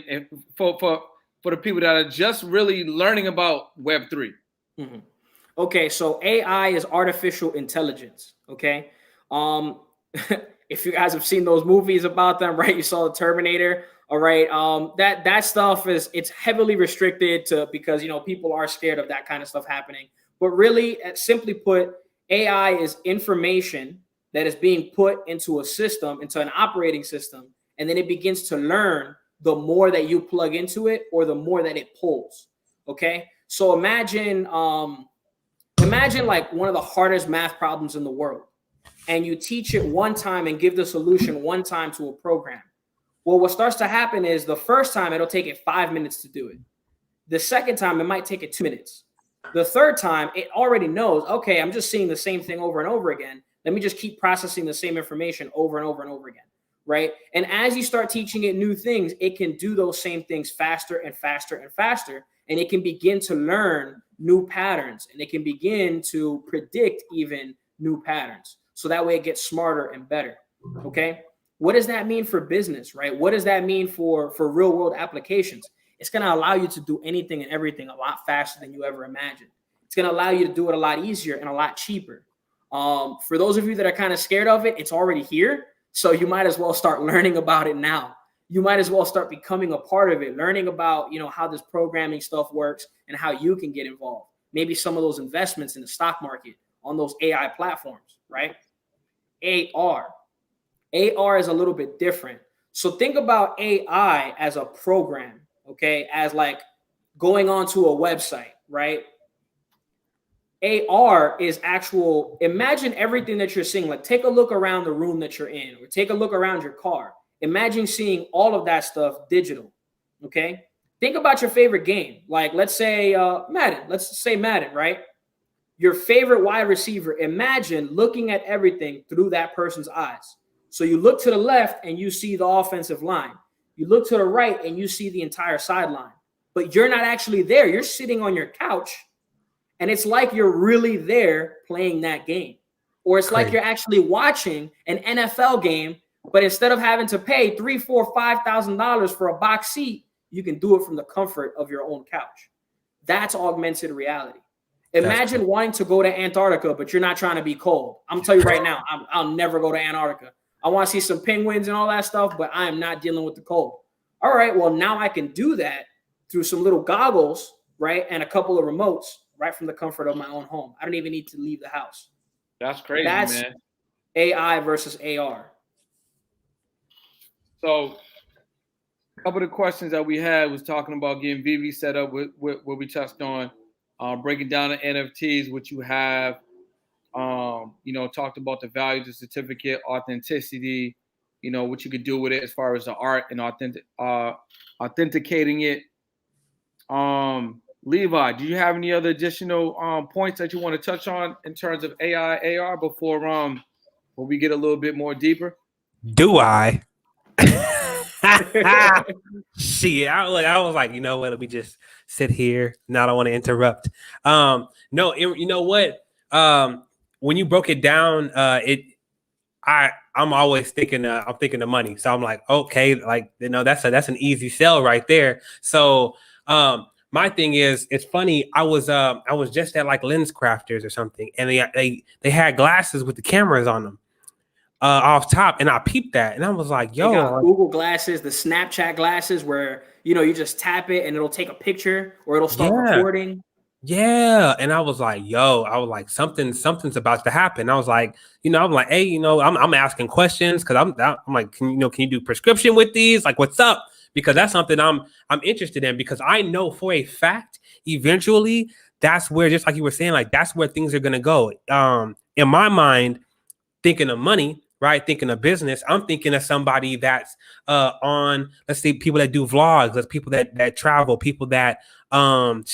and for the people that are just really learning about Web3. Mm-hmm. Okay, so AI is artificial intelligence. Okay. If you guys have seen those movies about them, right? You saw the Terminator. All right. That stuff it's heavily restricted because people are scared of that kind of stuff happening. But really, simply put, AI is information that is being put into a system, into an operating system, and then it begins to learn the more that you plug into it or the more that it pulls. Okay. So imagine like one of the hardest math problems in the world, and you teach it one time and give the solution one time to a program. Well, what starts to happen is the first time it'll take it 5 minutes to do it. The second time it might take it 2 minutes. The third time it already knows, okay, I'm just seeing the same thing over and over again. Let me just keep processing the same information over and over and over again, right? And as you start teaching it new things, it can do those same things faster and faster and faster. And it can begin to learn new patterns, and it can begin to predict even new patterns. So that way it gets smarter and better. Okay. What does that mean for business, right? What does that mean for real world applications? It's going to allow you to do anything and everything a lot faster than you ever imagined. It's going to allow you to do it a lot easier and a lot cheaper. For those of you that are kind of scared of it, it's already here. So you might as well start learning about it now. You might as well start becoming a part of it, learning about, how this programming stuff works and how you can get involved. Maybe some of those investments in the stock market on those AI platforms, right? AR is a little bit different. So think about AI as a program, okay? As like going onto a website, right? AR is actual, imagine everything that you're seeing. Like take a look around the room that you're in, or take a look around your car. Imagine seeing all of that stuff digital, okay? Think about your favorite game. Like let's say Madden, right? Your favorite wide receiver. Imagine looking at everything through that person's eyes. So you look to the left and you see the offensive line. You look to the right and you see the entire sideline. But you're not actually there. You're sitting on your couch, and it's like you're really there playing that game. Or it's like you're actually watching an NFL game, but instead of having to pay $3,000, $4,000, $5,000 for a box seat, you can do it from the comfort of your own couch. That's augmented reality. Imagine wanting to go to Antarctica, but you're not trying to be cold. I'm telling you right now, I'll never go to Antarctica. I want to see some penguins and all that stuff, but I am not dealing with the cold. All right, well, now I can do that through some little goggles, right? And a couple of remotes right from the comfort of my own home. I don't even need to leave the house. That's crazy, That's man. AI versus AR. So a couple of the questions that we had was talking about getting VV set up with what we touched on, breaking down the NFTs, which you have, talked about the value, the certificate, authenticity, what you could do with it as far as the art and authenticating it. Levi, do you have any other additional points that you want to touch on in terms of AI, AR before we get a little bit more deeper? Do I? Shit, I was like, you know what? Let me just sit here. Now I don't want to interrupt. No, you know what? When you broke it down, I'm always thinking. I'm thinking of money. So I'm like, okay, like that's an easy sell right there. So my thing is, it's funny. I was just at like Lens Crafters or something, and they had glasses with the cameras on them. Off top, and I peeped that, and I was like, "Yo, they got Google glasses, the Snapchat glasses, where you just tap it and it'll take a picture or it'll start recording." Yeah, and I was like, something's about to happen. I was like, I'm like, hey, I'm asking questions because I'm like, can you do prescription with these? Like, what's up? Because that's something I'm interested in, because I know for a fact eventually that's where, just like you were saying, like that's where things are gonna go. In my mind, thinking of money. Right, thinking of business, I'm thinking of somebody that's on, let's say, people that do vlogs, let's people that travel, people that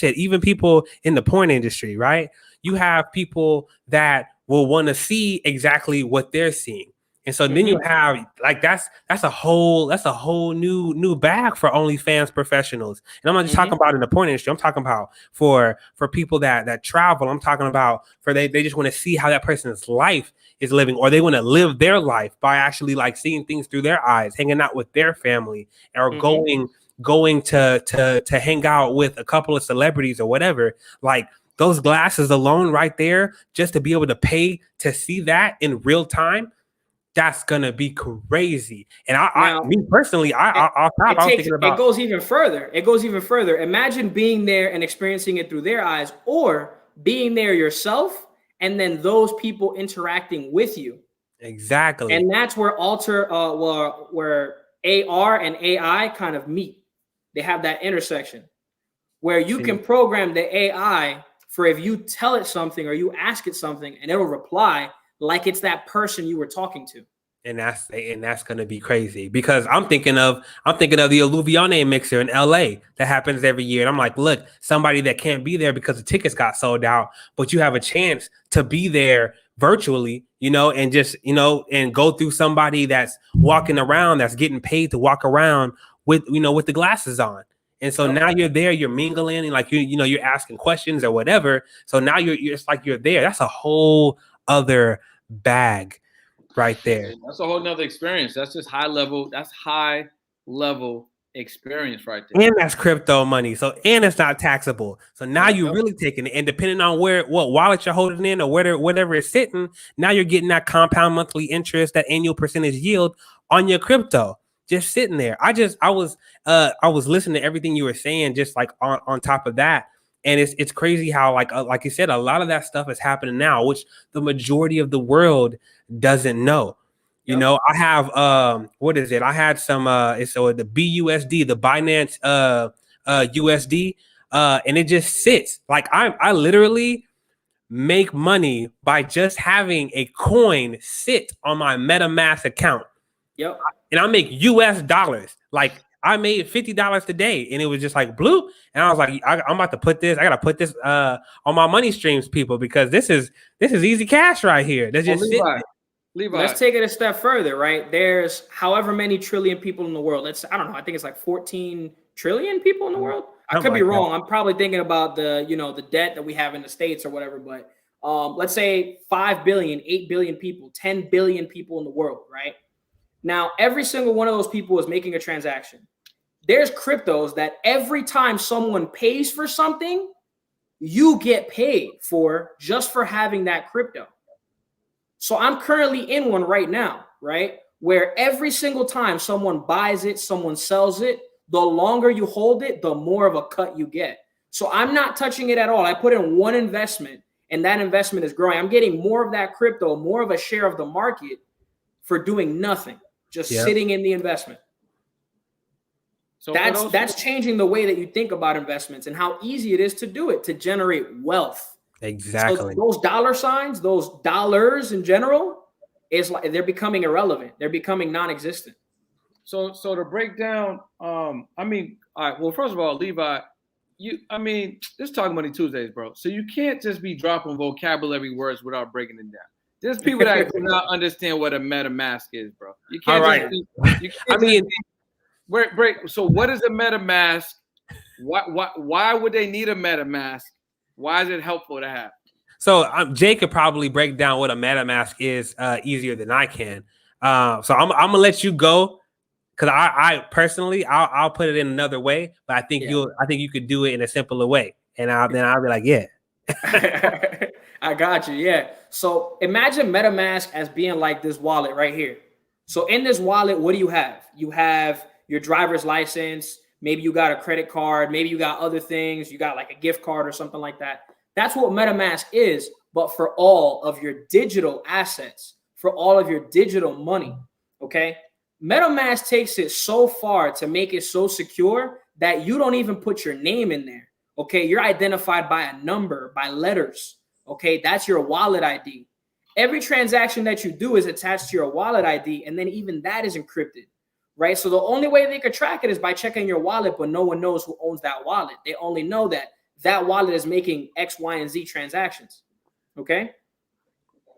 even people in the porn industry, right? You have people that will want to see exactly what they're seeing. And so then you have like that's a whole new bag for OnlyFans professionals. And I'm not just talking about in the porn industry. I'm talking about for people that travel. I'm talking about for they just want to see how that person's life is living, or they want to live their life by actually like seeing things through their eyes, hanging out with their family, or going to hang out with a couple of celebrities or whatever. Like those glasses alone right there, just to be able to pay to see that in real time, that's gonna be crazy. And me personally, I'm thinking about it goes even further. It goes even further. Imagine being there and experiencing it through their eyes, or being there yourself, and then those people interacting with you. Exactly. And that's where where AR and AI kind of meet. They have that intersection where you can program the AI for, if you tell it something or you ask it something, and it'll reply like it's that person you were talking to. And that's gonna be crazy, because I'm thinking of the Illuvione mixer in LA that happens every year. And I'm like, look, somebody that can't be there because the tickets got sold out, but you have a chance to be there virtually, and just, and go through somebody that's walking around, that's getting paid to walk around with, with the glasses on. And so now you're there, you're mingling, and like you're asking questions or whatever. So now you're it's like you're there. That's a whole other bag right there. That's a whole nother experience. That's just high level experience right there. And that's crypto money. So, and it's not taxable. So now you're really taking it, and depending on what wallet you're holding in, or whatever it's sitting, now you're getting that compound monthly interest, that annual percentage yield on your crypto, just sitting there. I was listening to everything you were saying, just like on top of that. And it's crazy how like you said, a lot of that stuff is happening now, which the majority of the world doesn't know. I have what is it? I had some it's the BUSD, the Binance USD, and it just sits. Like I literally make money by just having a coin sit on my MetaMask account. Yep. And I make US dollars. Like I made $50 today, and it was just like bloop. And I was like, I'm about to put this. I gotta put this on my money streams, people, because this is easy cash right here. That's just Levi. Let's take it a step further, right? There's however many trillion people in the world. I don't know. I think it's like 14 trillion people in the world. I could be wrong. I'm probably thinking about the debt that we have in the States or whatever. But let's say 5 billion, 8 billion people, 10 billion people in the world, right? Now, every single one of those people is making a transaction. There's cryptos that every time someone pays for something, you get paid for just for having that crypto. So I'm currently in one right now, right? where every single time someone buys it, someone sells it, the longer you hold it, the more of a cut you get. So I'm not touching it at all. I put in one investment and that investment is growing. I'm getting more of that crypto, more of a share of the market for doing nothing, just sitting in the investment. So that's changing the way that you think about investments and how easy it is to do it, to generate wealth. Exactly. So those dollar signs, those dollars in general, is like they're becoming irrelevant. They're becoming non-existent. So to break down, I mean, all right. Well, first of all, Levi, this Talk Money Tuesdays, bro. So you can't just be dropping vocabulary words without breaking it down. There's people that do not understand what a MetaMask is, bro. You can't. All right. Break. So what is a MetaMask? Why would they need a MetaMask? Why is it helpful to have? So Jay could probably break down what a MetaMask is easier than I can. So I'm gonna let you go because I personally I'll put it in another way, but I think you could do it in a simpler way, and then I'll be like, yeah. I got you. Yeah. So imagine MetaMask as being like this wallet right here. So in this wallet, what do you have? You have your driver's license. Maybe you got a credit card. Maybe you got other things. You got like a gift card or something like that. That's what MetaMask is, but for all of your digital assets, for all of your digital money. Okay. MetaMask takes it so far to make it so secure that you don't even put your name in there. Okay. You're identified by a number, by letters. Okay. That's your wallet ID. Every transaction that you do is attached to your wallet ID. And then even that is encrypted. Right. So the only way they could track it is by checking your wallet, but no one knows who owns that wallet. They only know that wallet is making X, Y, and Z transactions. Okay.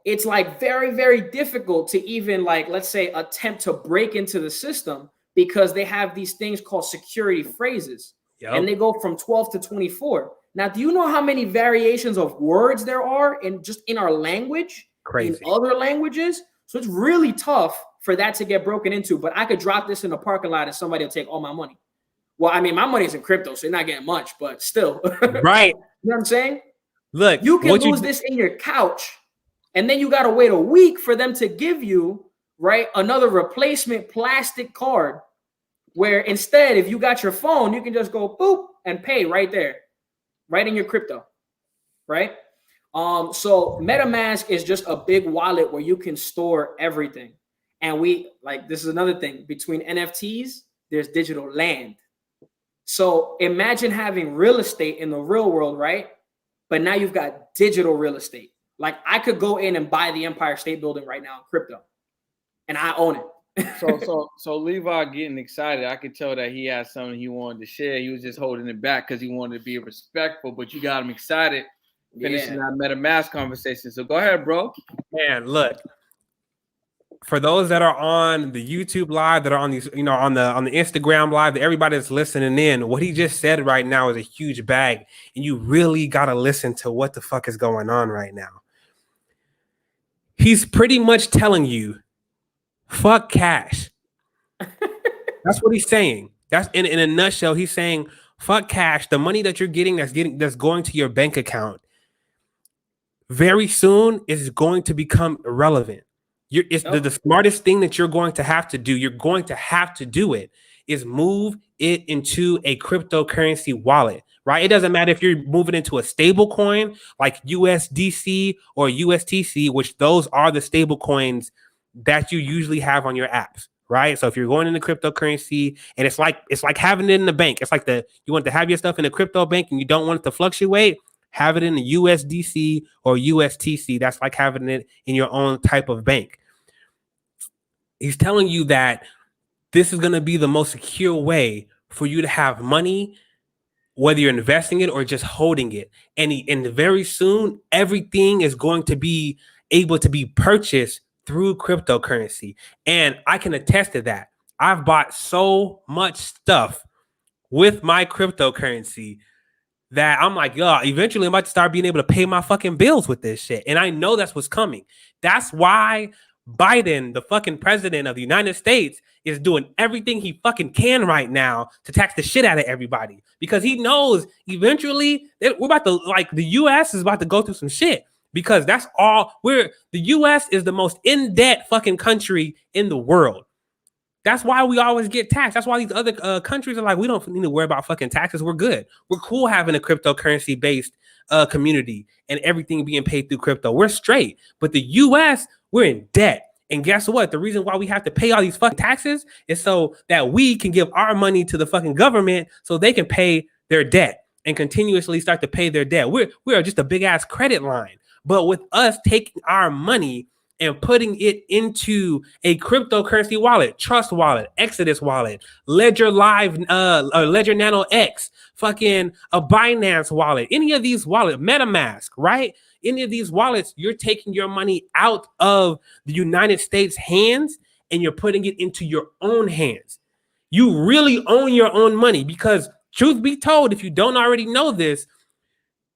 It's like very, very difficult to even like, let's say, attempt to break into the system because they have these things called security phrases and they go from 12 to 24. Now, do you know how many variations of words there are in our language, in other languages? So it's really tough for that to get broken into, but I could drop this in a parking lot and somebody will take all my money. Well, I mean, my money's in crypto, so you're not getting much, but still. Right. You know what I'm saying? Look, you can lose this in your couch, and then you got to wait a week for them to give you, right, another replacement plastic card where instead, if you got your phone, you can just go boop and pay right there, right in your crypto, right? So MetaMask is just a big wallet where you can store everything. And this is another thing, between NFTs, there's digital land. So imagine having real estate in the real world, right? But now you've got digital real estate. Like I could go in and buy the Empire State Building right now in crypto, and I own it. So Levi getting excited. I could tell that he had something he wanted to share. He was just holding it back because he wanted to be respectful, but you got him excited finishing that MetaMask conversation. So go ahead, bro. Man, look. For those that are on the YouTube live, that are on these, on the Instagram live, everybody that's listening in, what he just said right now is a huge bag, and you really gotta listen to what the fuck is going on right now. He's pretty much telling you, fuck cash. That's what he's saying. That's in a nutshell. He's saying, fuck cash. The money that you're getting, that's going to your bank account, very soon is going to become irrelevant. The smartest thing that you're going to have to do, is move it into a cryptocurrency wallet, right? It doesn't matter if you're moving into a stable coin like USDC or USTC, which those are the stable coins that you usually have on your apps, right? So if you're going into cryptocurrency, and it's like having it in the bank. It's like you want to have your stuff in a crypto bank and you don't want it to fluctuate. Have it in the USDC or USTC. That's like having it in your own type of bank. He's telling you that this is going to be the most secure way for you to have money, whether you're investing it or just holding it. And very soon, everything is going to be able to be purchased through cryptocurrency. And I can attest to that. I've bought so much stuff with my cryptocurrency that I'm like, eventually I'm about to start being able to pay my fucking bills with this shit. And I know that's what's coming. That's why Biden, the fucking president of the United States, is doing everything he fucking can right now to tax the shit out of everybody, because he knows eventually we're about to, the US is about to go through some shit. because that's all the US is the most in-debt fucking country in the world. That's why we always get taxed. That's why these other countries are like, we don't need to worry about fucking taxes. We're good. We're cool having a cryptocurrency based community and everything being paid through crypto. We're straight. But the US, we're in debt. And guess what? The reason why we have to pay all these fucking taxes is so that we can give our money to the fucking government so they can pay their debt and continuously start to pay their debt. We are just a big ass credit line. But with us taking our money and putting it into a cryptocurrency wallet, Trust Wallet, Exodus Wallet, Ledger Live, Ledger Nano X, fucking a Binance wallet, any of these wallets, MetaMask, right? Any of these wallets, you're taking your money out of the United States hands and you're putting it into your own hands. You really own your own money because truth be told, if you don't already know this,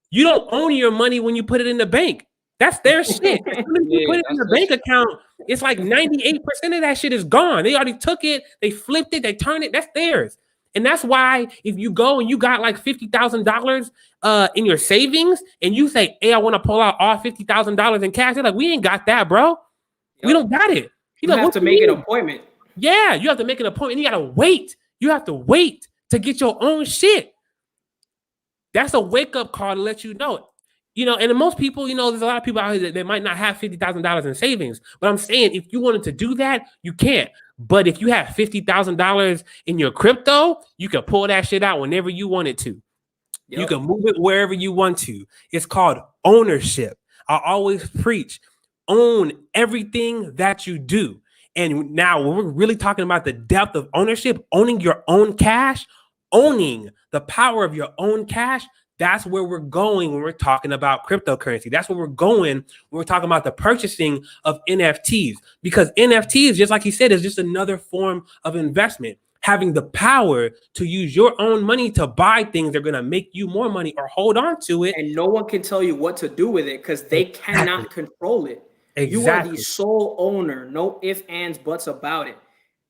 you don't own your money when you put it in the bank. That's their shit. As soon as you put it in your bank account, it's like 98% of that shit is gone. They already took it, they flipped it, they turned it, that's theirs. And that's why if you go and you got like $50,000 in your savings and you say, hey, I want to pull out all $50,000 in cash, they're like, we ain't got that, bro. Yep. We don't got it. You have to make an appointment. Yeah, you have to make an appointment. You got to wait. You have to wait to get your own shit. That's a wake-up call to let you know. You know, and most people, you know, there's a lot of people out here that might not have $50,000 in savings. But I'm saying if you wanted to do that, you can't. But if you have $50,000 in your crypto, you can pull that shit out whenever you want it to. Yep. You can move it wherever you want to. It's called ownership. I always preach, own everything that you do. And now when we're really talking about the depth of ownership, owning your own cash, owning the power of your own cash, that's where we're going when we're talking about cryptocurrency. That's where we're going when we're talking about the purchasing of NFTs. Because NFTs, just like he said, is just another form of investment. Having the power to use your own money to buy things that are going to make you more money or hold on to it. And no one can tell you what to do with it because they cannot control it. Exactly. You are the sole owner. No ifs, ands, buts about it.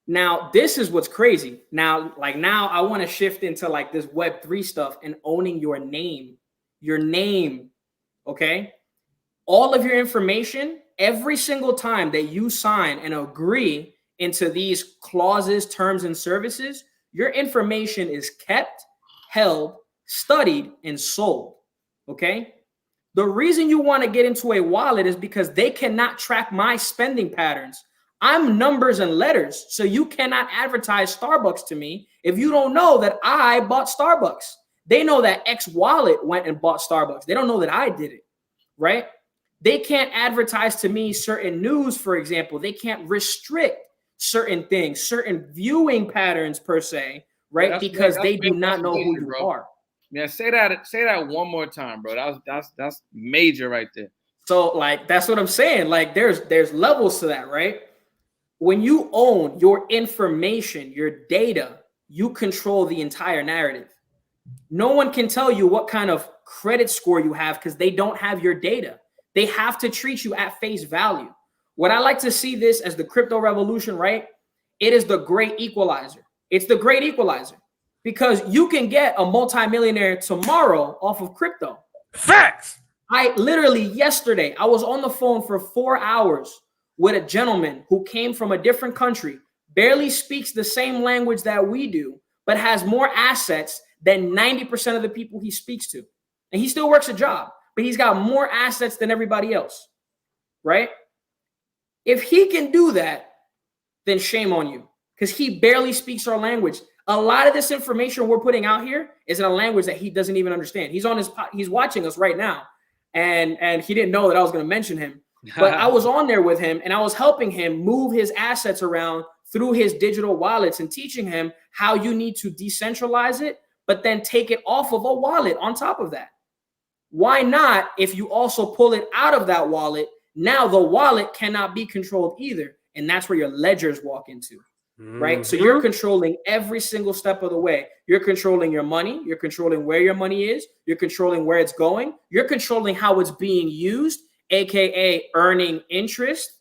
Now, this is what's crazy. Now I want to shift into like this Web3 stuff and owning your name, okay? All of your information, every single time that you sign and agree into these clauses, terms, and services, your information is kept, held, studied, and sold, okay? The reason you want to get into a wallet is because they cannot track my spending patterns. I'm numbers and letters, so you cannot advertise Starbucks to me if you don't know that I bought Starbucks. They know that X wallet went and bought Starbucks. They don't know that I did it, right? They can't advertise to me certain news, for example. They can't restrict certain things, certain viewing patterns per se, right? Yeah, because they do not know who you are. Yeah, say that one more time, bro. That's major right there. So like that's what I'm saying. Like there's levels to that, right? When you own your information, your data, you control the entire narrative. No one can tell you what kind of credit score you have because they don't have your data. They have to treat you at face value. What I like to see this as the crypto revolution, right? It is the great equalizer. It's the great equalizer because you can get a multimillionaire tomorrow off of crypto. Facts. I literally yesterday, I was on the phone for 4 hours with a gentleman who came from a different country, barely speaks the same language that we do, but has more assets than 90% of the people he speaks to. And he still works a job, but he's got more assets than everybody else, right? If he can do that, then shame on you because he barely speaks our language. A lot of this information we're putting out here is in a language that he doesn't even understand. He's watching us right now, and he didn't know that I was going to mention him. But I was on there with him and I was helping him move his assets around through his digital wallets and teaching him how you need to decentralize it, but then take it off of a wallet on top of that. Why not, if you also pull it out of that wallet, now the wallet cannot be controlled either. And that's where your ledgers walk into, right? So you're controlling every single step of the way. You're controlling your money. You're controlling where your money is. You're controlling where it's going. You're controlling how it's being used, AKA earning interest,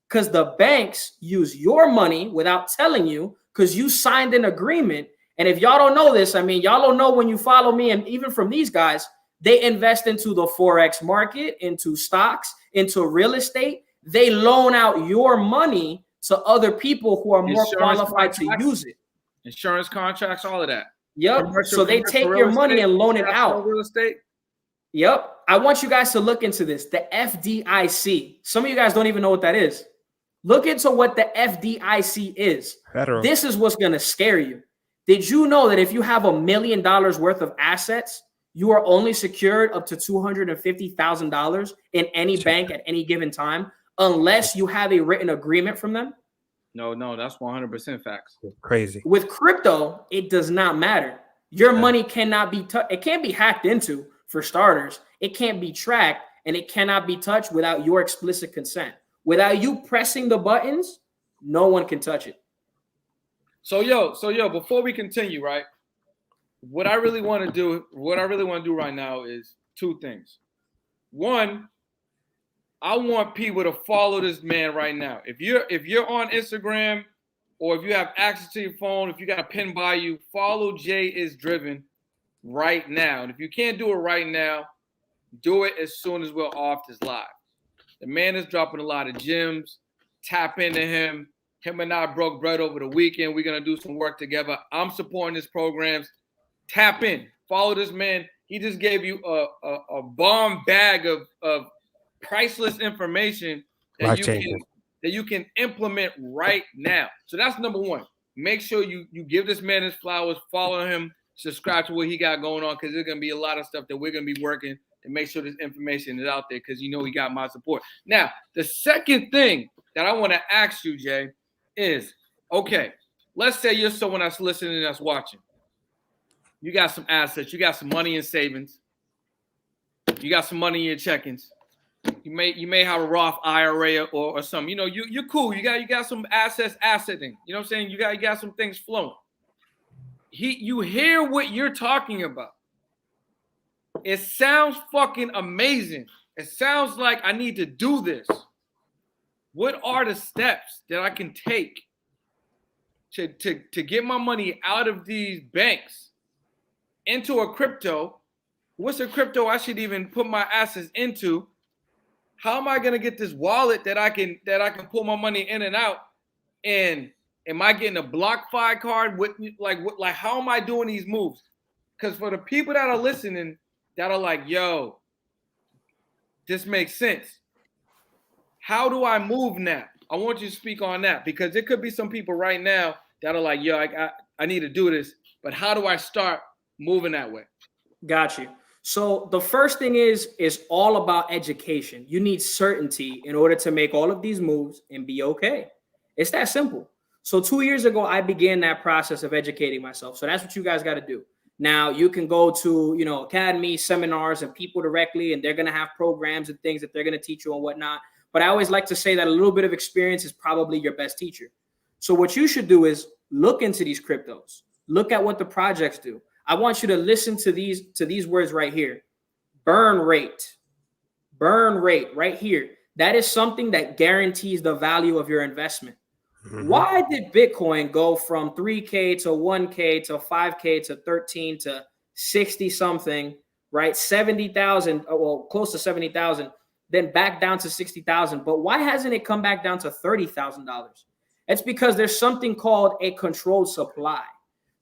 because the banks use your money without telling you because you signed an agreement. And if y'all don't know this, I mean, y'all don't know when you follow me and even from these guys, They invest into the Forex market, into stocks, into real estate. They loan out your money to other people who are more qualified to use it. Insurance contracts, all of that. Yep. So they take your money and loan it out. Real estate. Yep. I want you guys to look into this. The FDIC. Some of you guys don't even know what that is. Look into what the FDIC is. Federal. This is what's going to scare you. Did you know that if you have $1 million worth of assets, you are only secured up to $250,000 in any bank at any given time, unless you have a written agreement from them? No, that's 100% facts. Crazy. With crypto, it does not matter. Your money cannot be touched. It can't be hacked into, for starters. It can't be tracked, and it cannot be touched without your explicit consent. Without you pressing the buttons, no one can touch it. So yo, before we continue, right? What I really want to do right now is two things. One, I want people to follow this man right now. If you're on Instagram, or if you have access to your phone, if you got a pin by you, follow Jay is Driven right now. And if you can't do it right now, do it as soon as we're off this live. The man is dropping a lot of gems. Tap into him. Him and I broke bread over the weekend. We're gonna do some work together. I'm supporting his programs. Tap in. Follow this man. He just gave you a bomb bag of priceless information that you can implement right now. So that's number one. Make sure you give this man his flowers. Follow him. Subscribe to what he got going on, because there's gonna be a lot of stuff that we're gonna be working to make sure this information is out there, because you know he got my support. Now, the second thing that I want to ask you, Jay, is, okay, let's say you're someone that's listening, that's watching. You got some assets, you got some money in savings, you got some money in your check-ins. You may have a Roth IRA or something. You know, you're cool. You got some assetting. You know what I'm saying? You got some things flowing. You hear what you're talking about. It sounds fucking amazing. It sounds like I need to do this. What are the steps that I can take to get my money out of these banks into a crypto? What's a crypto I should even put my assets into? How am I gonna get this wallet that I can pull my money in and out? And am I getting a BlockFi card? How am I doing these moves? Because for the people that are listening, that are like, yo, this makes sense. How do I move now? I want you to speak on that, because there could be some people right now that are like, yo, I need to do this, but how do I start moving that way? Got you. So the first thing is all about education. You need certainty in order to make all of these moves and be okay. It's that simple. So 2 years ago, I began that process of educating myself. So that's what you guys got to do. Now you can go to, academies, seminars, and people directly, and they're going to have programs and things that they're going to teach you and whatnot. But I always like to say that a little bit of experience is probably your best teacher. So what you should do is look into these cryptos, look at what the projects do. I want you to listen to these words right here. Burn rate right here. That is something that guarantees the value of your investment. Mm-hmm. Why did Bitcoin go from 3K to 1K to 5K to 13 to 60 something, right? 70,000, well, close to 70,000, then back down to 60,000. But why hasn't it come back down to $30,000? It's because there's something called a controlled supply.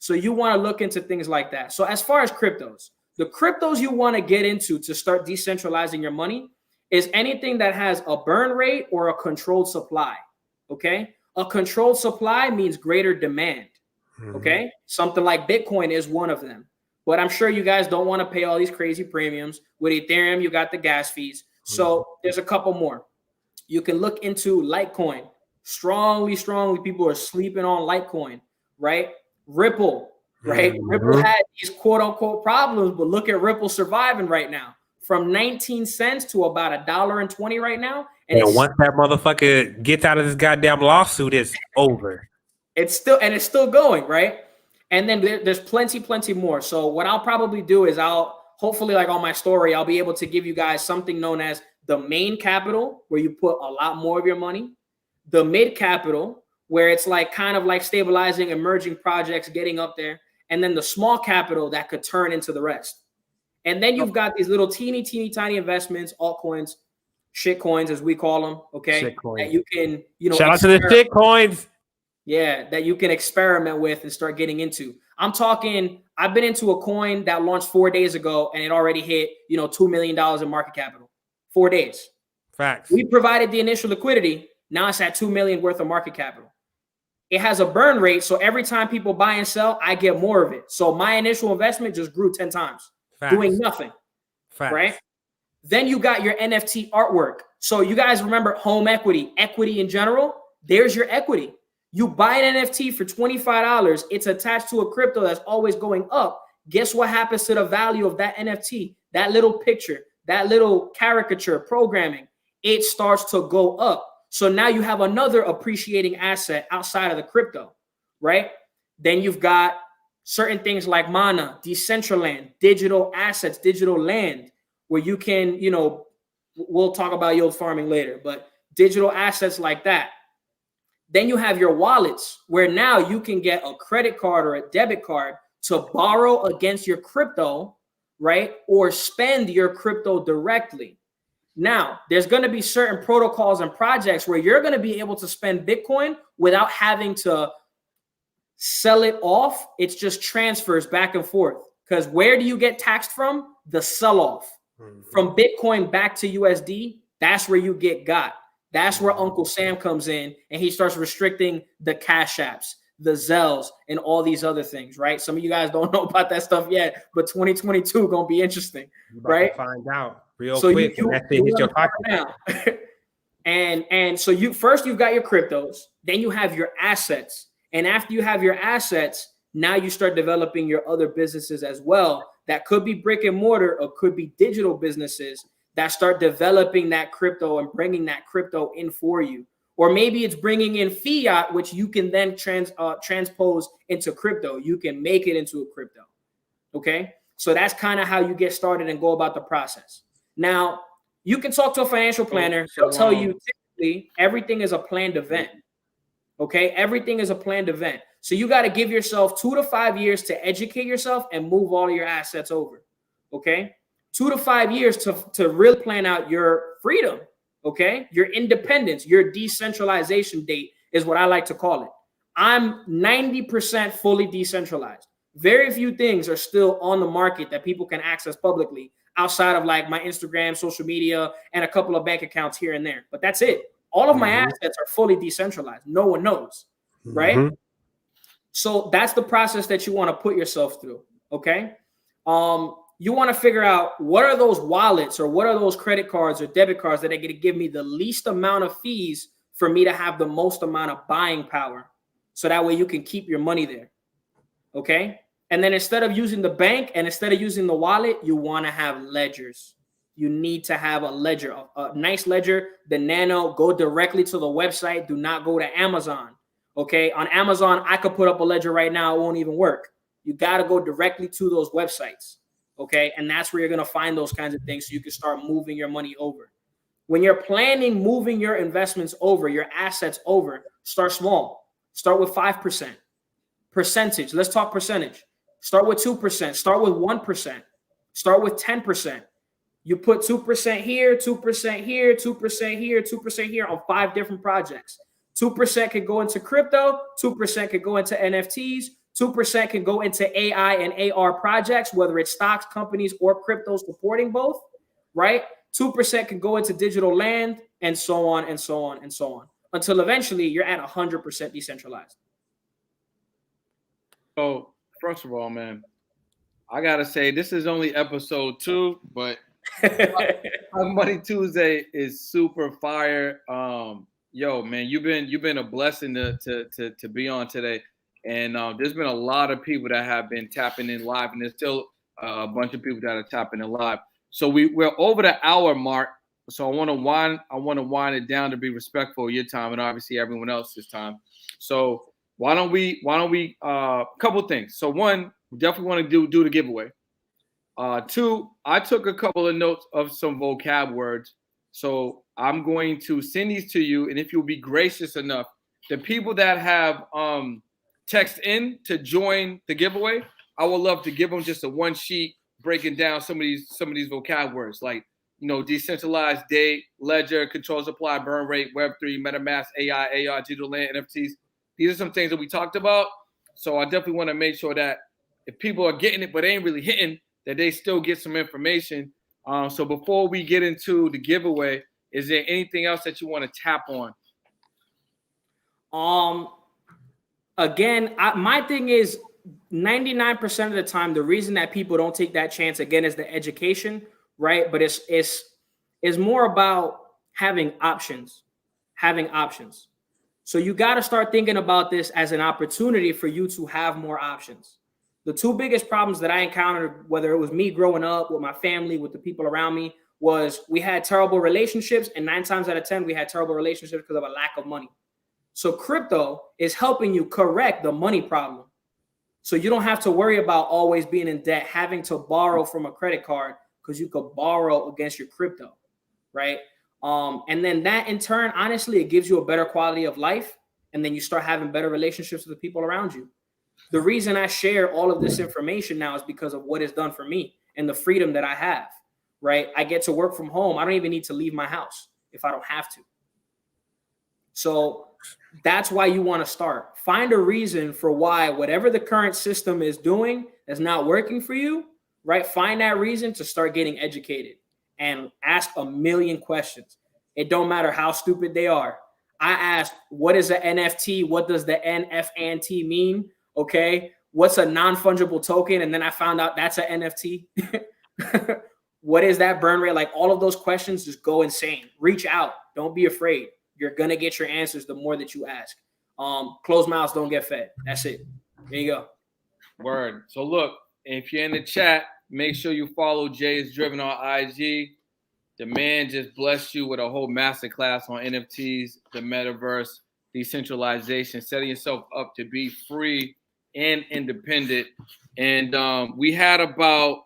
So you want to look into things like that. So as far as cryptos, the cryptos you want to get into to start decentralizing your money is anything that has a burn rate or a controlled supply. Okay. A controlled supply means greater demand. Okay. Something like Bitcoin is one of them. But I'm sure you guys don't want to pay all these crazy premiums. With Ethereum, you got the gas fees. So there's a couple more. You can look into Litecoin. Strongly, people are sleeping on Litecoin, right? Ripple, right? Ripple had these quote unquote problems, but look at Ripple surviving right now from 19 cents to about $1.20 right now. And once that motherfucker gets out of this goddamn lawsuit, it's over. It's still going, right? And then there's plenty more. So what I'll probably do is hopefully, like on my story, I'll be able to give you guys something known as the main capital, where you put a lot more of your money, the mid capital, where it's like kind of like stabilizing emerging projects, getting up there, and then the small capital that could turn into the rest. And then you've got these little teeny tiny investments, altcoins, shit coins, as we call them. Okay. That you can, shout out to the shit coins. Yeah, that you can experiment with and start getting into. I'm talking, I've been into a coin that launched 4 days ago and it already hit, $2 million in market capital. 4 days. Facts. We provided the initial liquidity. Now it's at 2 million worth of market capital. It has a burn rate. So every time people buy and sell, I get more of it. So my initial investment just grew 10 times, doing nothing. Facts. Right? Then you got your NFT artwork. So you guys remember home equity in general. There's your equity. You buy an NFT for $25. It's attached to a crypto that's always going up. Guess what happens to the value of that NFT? That little picture, that little caricature programming, it starts to go up. So now you have another appreciating asset outside of the crypto, right? Then you've got certain things like Mana, Decentraland, digital assets, digital land, where you can, we'll talk about yield farming later, but digital assets like that. Then you have your wallets, where now you can get a credit card or a debit card to borrow against your crypto, right? Or spend your crypto directly. Now, there's going to be certain protocols and projects where you're going to be able to spend Bitcoin without having to sell it off. It's just transfers back and forth. Because where do you get taxed from? The sell-off. From Bitcoin back to USD, that's where you get got. That's where Uncle Sam comes in and he starts restricting the Cash Apps, the Zells, and all these other things, right? Some of you guys don't know about that stuff yet, but 2022 going to be interesting, right? Find out real quick. And that thing hits your pocket now. and so you've got your cryptos, then you have your assets. And after you have your assets, now you start developing your other businesses as well. That could be brick and mortar or could be digital businesses that start developing that crypto and bringing that crypto in for you. Or maybe it's bringing in fiat, which you can then transpose into crypto. You can make it into a crypto. Okay. So that's kind of how you get started and go about the process. Now, you can talk to a financial planner. They'll tell you typically everything is a planned event. Okay. Everything is a planned event. So you got to give yourself 2 to 5 years to educate yourself and move all your assets over. Okay. 2 to 5 years to really plan out your freedom, okay? Your independence, your decentralization date is what I like to call it. I'm 90% fully decentralized. Very few things are still on the market that people can access publicly outside of like my Instagram, social media, and a couple of bank accounts here and there. But that's it. All of my assets are fully decentralized. No one knows, right? So that's the process that you want to put yourself through, okay? You want to figure out what are those wallets or what are those credit cards or debit cards that are going to give me the least amount of fees for me to have the most amount of buying power. So that way you can keep your money there. Okay. And then instead of using the bank and instead of using the wallet, you want to have ledgers. You need to have a ledger, a nice ledger, the Nano. Go directly to the website. Do not go to Amazon. Okay. On Amazon, I could put up a ledger right now. It won't even work. You got to go directly to those websites. Okay. And that's where you're going to find those kinds of things so you can start moving your money over. When you're planning moving your investments over, your assets over, start small. Start with 5%. Percentage. Let's talk percentage. Start with 2%. Start with 1%. Start with 10%. You put 2% here, 2% here, 2% here, 2% here on 5 different projects. 2% could go into crypto. 2% could go into NFTs. 2% can go into AI and AR projects, whether it's stocks, companies, or crypto supporting both, right? 2% can go into digital land and so on and so on and so on until eventually you're at 100% decentralized. So first of all, man, I got to say this is only episode 2, but Money Tuesday is super fire. Yo, man, you've been a blessing to be on today. And there's been a lot of people that have been tapping in live, and there's still a bunch of people that are tapping in live. So we're over the hour mark. So I want to wind it down to be respectful of your time and obviously everyone else's time. So why don't we couple things. So one, we definitely want to do the giveaway. 2, I took a couple of notes of some vocab words. So I'm going to send these to you, and if you'll be gracious enough, the people that have text in to join the giveaway, I would love to give them just a 1-sheet breaking down some of these vocab words like, you know, decentralized date, ledger, control supply, burn rate, Web3, MetaMask, AI, AR, digital land, NFTs. These are some things that we talked about. So I definitely want to make sure that if people are getting it but they ain't really hitting, that they still get some information. So before we get into the giveaway, is there anything else that you want to tap on? Again, my thing is 99% of the time, the reason that people don't take that chance again is the education, right? But it's more about having options. So you got to start thinking about this as an opportunity for you to have more options. The two biggest problems that I encountered, whether it was me growing up with my family, with the people around me, was we had terrible relationships, and 9 times out of 10, we had terrible relationships because of a lack of money. So crypto is helping you correct the money problem. So you don't have to worry about always being in debt, having to borrow from a credit card, because you could borrow against your crypto, right? And then that in turn, honestly, it gives you a better quality of life. And then you start having better relationships with the people around you. The reason I share all of this information now is because of what it's done for me and the freedom that I have, right? I get to work from home. I don't even need to leave my house if I don't have to. So that's why you want to start. Find a reason for why whatever the current system is doing that's not working for you, right? Find that reason to start getting educated and ask a million questions. It don't matter how stupid they are. I asked, what is an NFT? What does the NFT mean? Okay. What's a non-fungible token? And then I found out that's an NFT. What is that burn rate? Like all of those questions, just go insane. Reach out. Don't be afraid. You're going to get your answers the more that you ask. Closed mouths don't get fed. That's it. There you go. Word. So look, if you're in the chat, make sure you follow Jay is Driven on IG. The man just blessed you with a whole masterclass on NFTs, the Metaverse, decentralization, setting yourself up to be free and independent. And we had about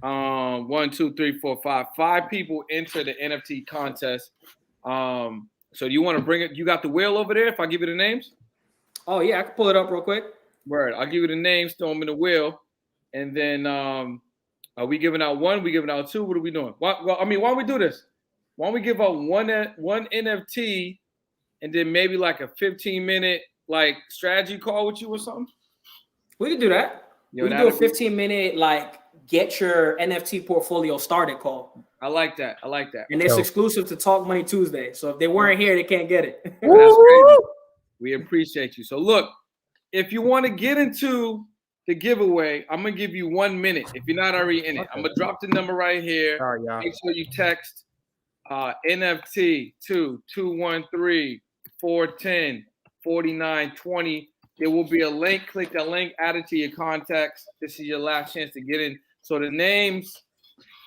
5 people enter the NFT contest. So do you want to bring it? You got the wheel over there if I give you the names? Oh, yeah, I can pull it up real quick. Word. I'll give you the names, throw them in the wheel. And then are we giving out one? We giving out two? What are we doing? Why don't we do this? Why don't we give out one NFT and then maybe like a 15-minute like strategy call with you or something? We can do that. We can do a 15-minute like get your NFT portfolio started call. I like that. And it's exclusive to Talk Money Tuesday. So if they weren't here, they can't get it. That's crazy. We appreciate you. So look, if you want to get into the giveaway, I'm going to give you 1 minute if you're not already in it. I'm going to drop the number right here. Make sure you text NFT to 213-410-4920. There will be a link. Click that link, add it to your contacts. This is your last chance to get in. So the names,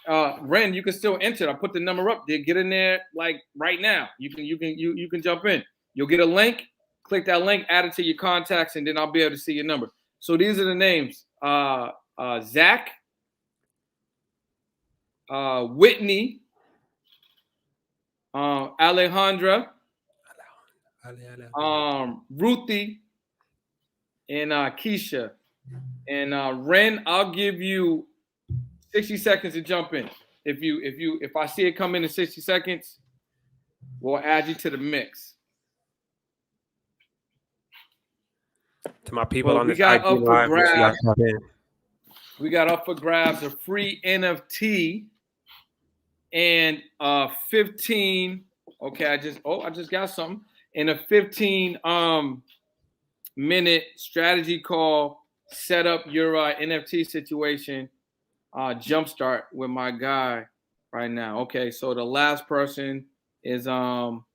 Ren, you can still enter. I put the number up there. Get in there like right now. You can jump in. You'll get a link. Click that link, add it to your contacts, and then I'll be able to see your number. So these are the names: Zach, Whitney, Alejandra, Ruthie, and Keisha. And Ren, I'll give you 60 seconds to jump in. If I see it come in 60 seconds, we'll add you to the mix. To my people on this we got up for grabs a free NFT and 15. Okay, I just got something. And a 15 minute strategy call. Set up your NFT situation. Jumpstart with my guy right now. Okay, so the last person is how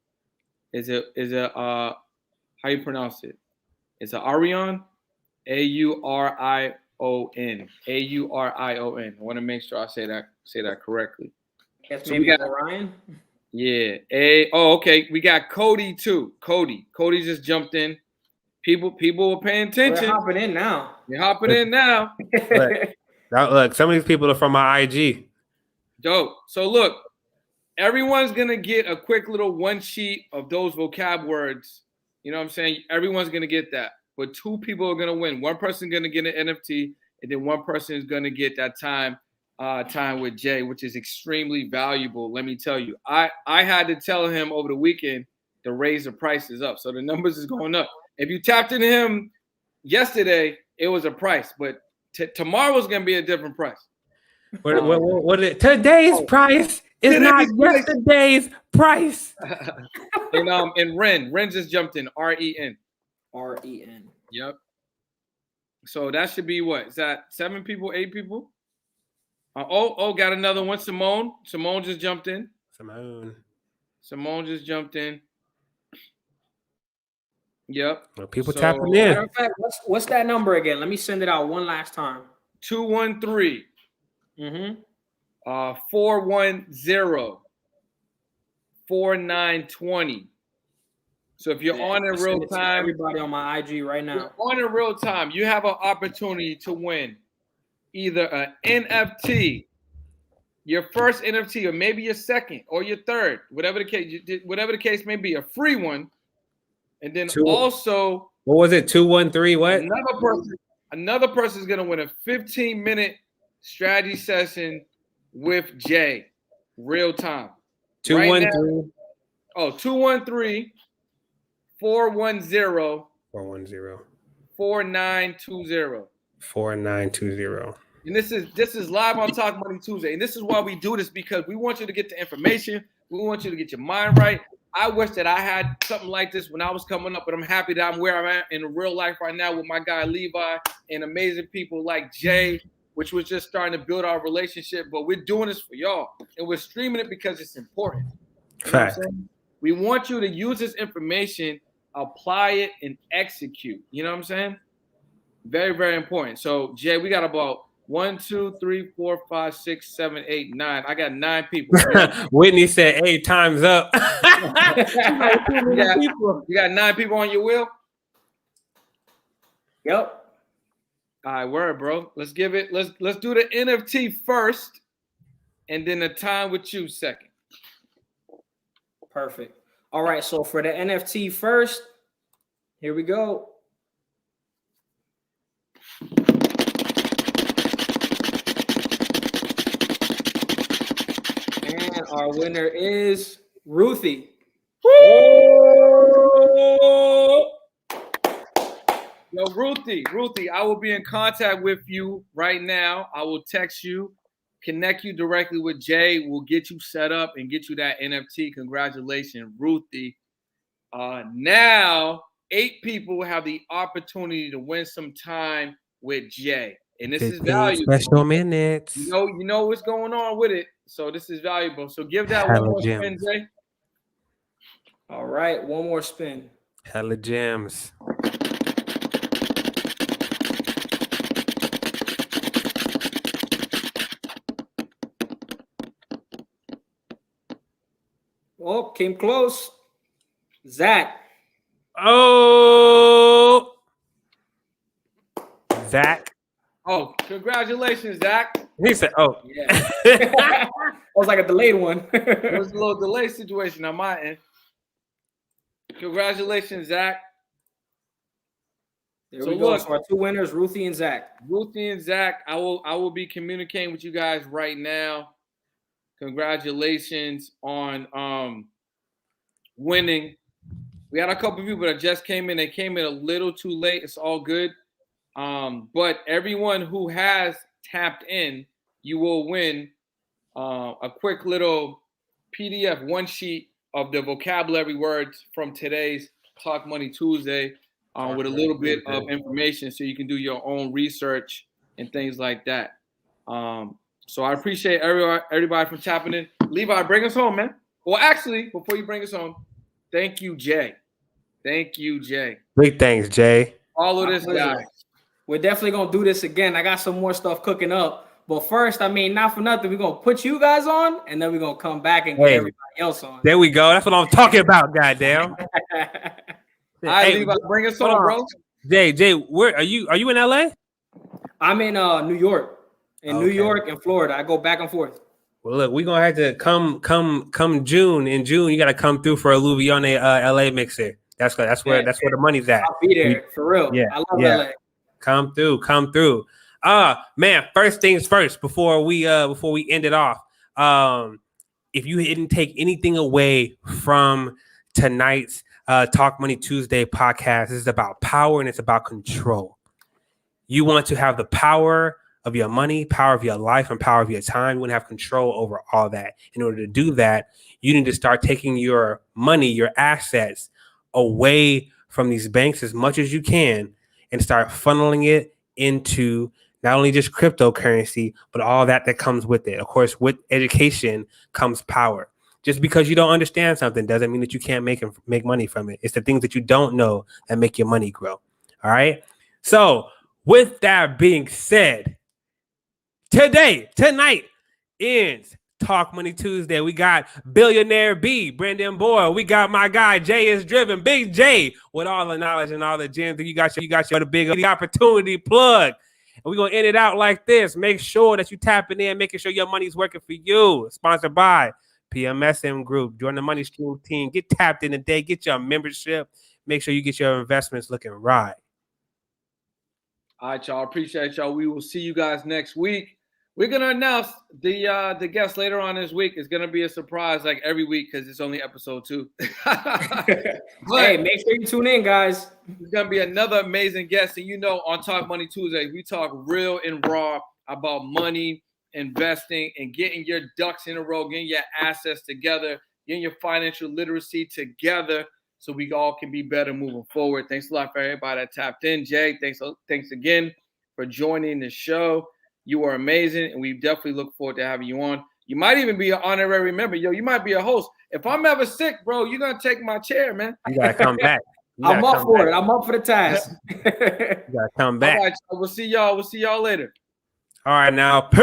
you pronounce it? It's Arion, Aurion, Aurion. I want to make sure I say that correctly. Guess maybe we got Orion. Yeah. Okay. We got Cody too. Cody just jumped in. People are paying attention. They're hopping in now. Look, some of these people are from my IG. Dope. So look, everyone's gonna get a quick little one sheet of those vocab words. You know what I'm saying? Everyone's going to get that. But 2 people are going to win. One person is going to get an NFT, and then one person is going to get that time time with Jay, which is extremely valuable. Let me tell you, I had to tell him over the weekend to raise the prices up, so the numbers is going up. If you tapped into him yesterday, it was a price, but tomorrow's gonna be a different price. What is today's price is not yesterday's price. And Ren just jumped in. REN. REN. Yep. So that should be what? Is that 7 people, 8 people? Got another one. Simone just jumped in. Simone just jumped in. Yep. Well, people tapping in. Matter of fact, what's that number again? Let me send it out one last time. 213. 410 4920. So if you're on in real time, everybody on my IG right now. On in real time, you have an opportunity to win either an NFT, your first NFT, or maybe your second or your third, whatever the case may be, a free one. And then also, what was it? 213. What? Another person is gonna win a 15-minute strategy session with Jay, real time. 213. 213 410 4920. 4920. And this is live on Talk Money Tuesday. And this is why we do this, because we want you to get the information. We want you to get your mind right. I wish that I had something like this when I was coming up, but I'm happy that I'm where I'm at in real life right now with my guy Levi and amazing people like Jay, which was just starting to build our relationship. But we're doing this for y'all, and we're streaming it because it's important. Fact. We want you to use this information, apply it, and execute. You know what I'm saying? Very, very important. So, Jay, we got about 1, 2, 3, 4, 5, 6, 7, 8, 9. I got 9 people. Whitney said 8 times up. You got 9 people on your wheel? Yep. All right, word, bro. Let's give it. Let's do the NFT first, and then the time with you second. Perfect. All right. So for the NFT first, here we go. And our winner is Ruthie. Yo, Ruthie, I will be in contact with you right now. I will text you, connect you directly with Jay. We'll get you set up and get you that NFT. Congratulations, Ruthie. Now, 8 people have the opportunity to win some time with Jay. And this is valuable. Special minutes. You know what's going on with it. So this is valuable. So give that one more spin, Jay. All right, one more spin. Hella gems. Oh, came close. Zach. Oh, Zach. Oh, congratulations, Zach. He said, "Oh, yeah." That was like a delayed one. It was a little delay situation on my end. Congratulations, Zach. There we go. So our 2 winners, Ruthie and Zach. Ruthie and Zach, I will be communicating with you guys right now. Congratulations on winning. We had a couple of people that just came in. They came in a little too late. It's all good. But everyone who has tapped in, you will win a quick little PDF one sheet of the vocabulary words from today's Talk Money Tuesday with a little bit of information so you can do your own research and things like that. So I appreciate everybody for tapping in. Levi, bring us home, man. Well, actually, before you bring us home, thank you, Jay. Thank you, Jay. Big thanks, Jay. Follow this guy. We're definitely going to do this again. I got some more stuff cooking up. But first, I mean, not for nothing, we're going to put you guys on, and then we're going to come back and get everybody else on. There we go. That's what I'm talking about, goddamn. All right, Levi, bring us on, bro. Jay, where are you? Are you in LA? I'm in New York. New York and Florida. I go back and forth. Well, look, we're gonna have to come June. In June, you gotta come through for a Louvione LA mixer. That's where the money's at. I'll be there for real. Yeah, I love LA. Come through. Man, first things first, before we end it off. If you didn't take anything away from tonight's Talk Money Tuesday podcast, this is about power and it's about control. You want to have the power of your money, power of your life, and power of your time. You want to have control over all that. In order to do that, you need to start taking your money, your assets away from these banks as much as you can and start funneling it into not only just cryptocurrency, but all that comes with it. Of course, with education comes power. Just because you don't understand something doesn't mean that you can't make money from it. It's the things that you don't know that make your money grow. All right. So with that being said, tonight ends Talk Money Tuesday. We got Billionaire B, Brendan Boyle. We got my guy Jay is Driven, Big J, with all the knowledge and all the gems. You got your big opportunity plug. And we're gonna end it out like this. Make sure that you tapping in, making sure your money's working for you. Sponsored by PMSM Group. Join the Money Stream team. Get tapped in today. Get your membership. Make sure you get your investments looking right. All right, y'all. Appreciate y'all. We will see you guys next week. We're gonna announce the guest later on this week. It's gonna be a surprise, like every week, because it's only episode 2. Hey, make sure you tune in, guys. It's gonna be another amazing guest, and on Talk Money Tuesday, we talk real and raw about money, investing, and getting your ducks in a row, getting your assets together, getting your financial literacy together, so we all can be better moving forward. Thanks a lot for everybody that tapped in. Jay, thanks again for joining the show. You are amazing, and we definitely look forward to having you on. You might even be an honorary member. Yo, you might be a host. If I'm ever sick, bro, you're going to take my chair, man. You got to come back. I'm up for it. I'm up for the task. You got to come back. All right, we'll see y'all. We'll see y'all later. All right, now, peace.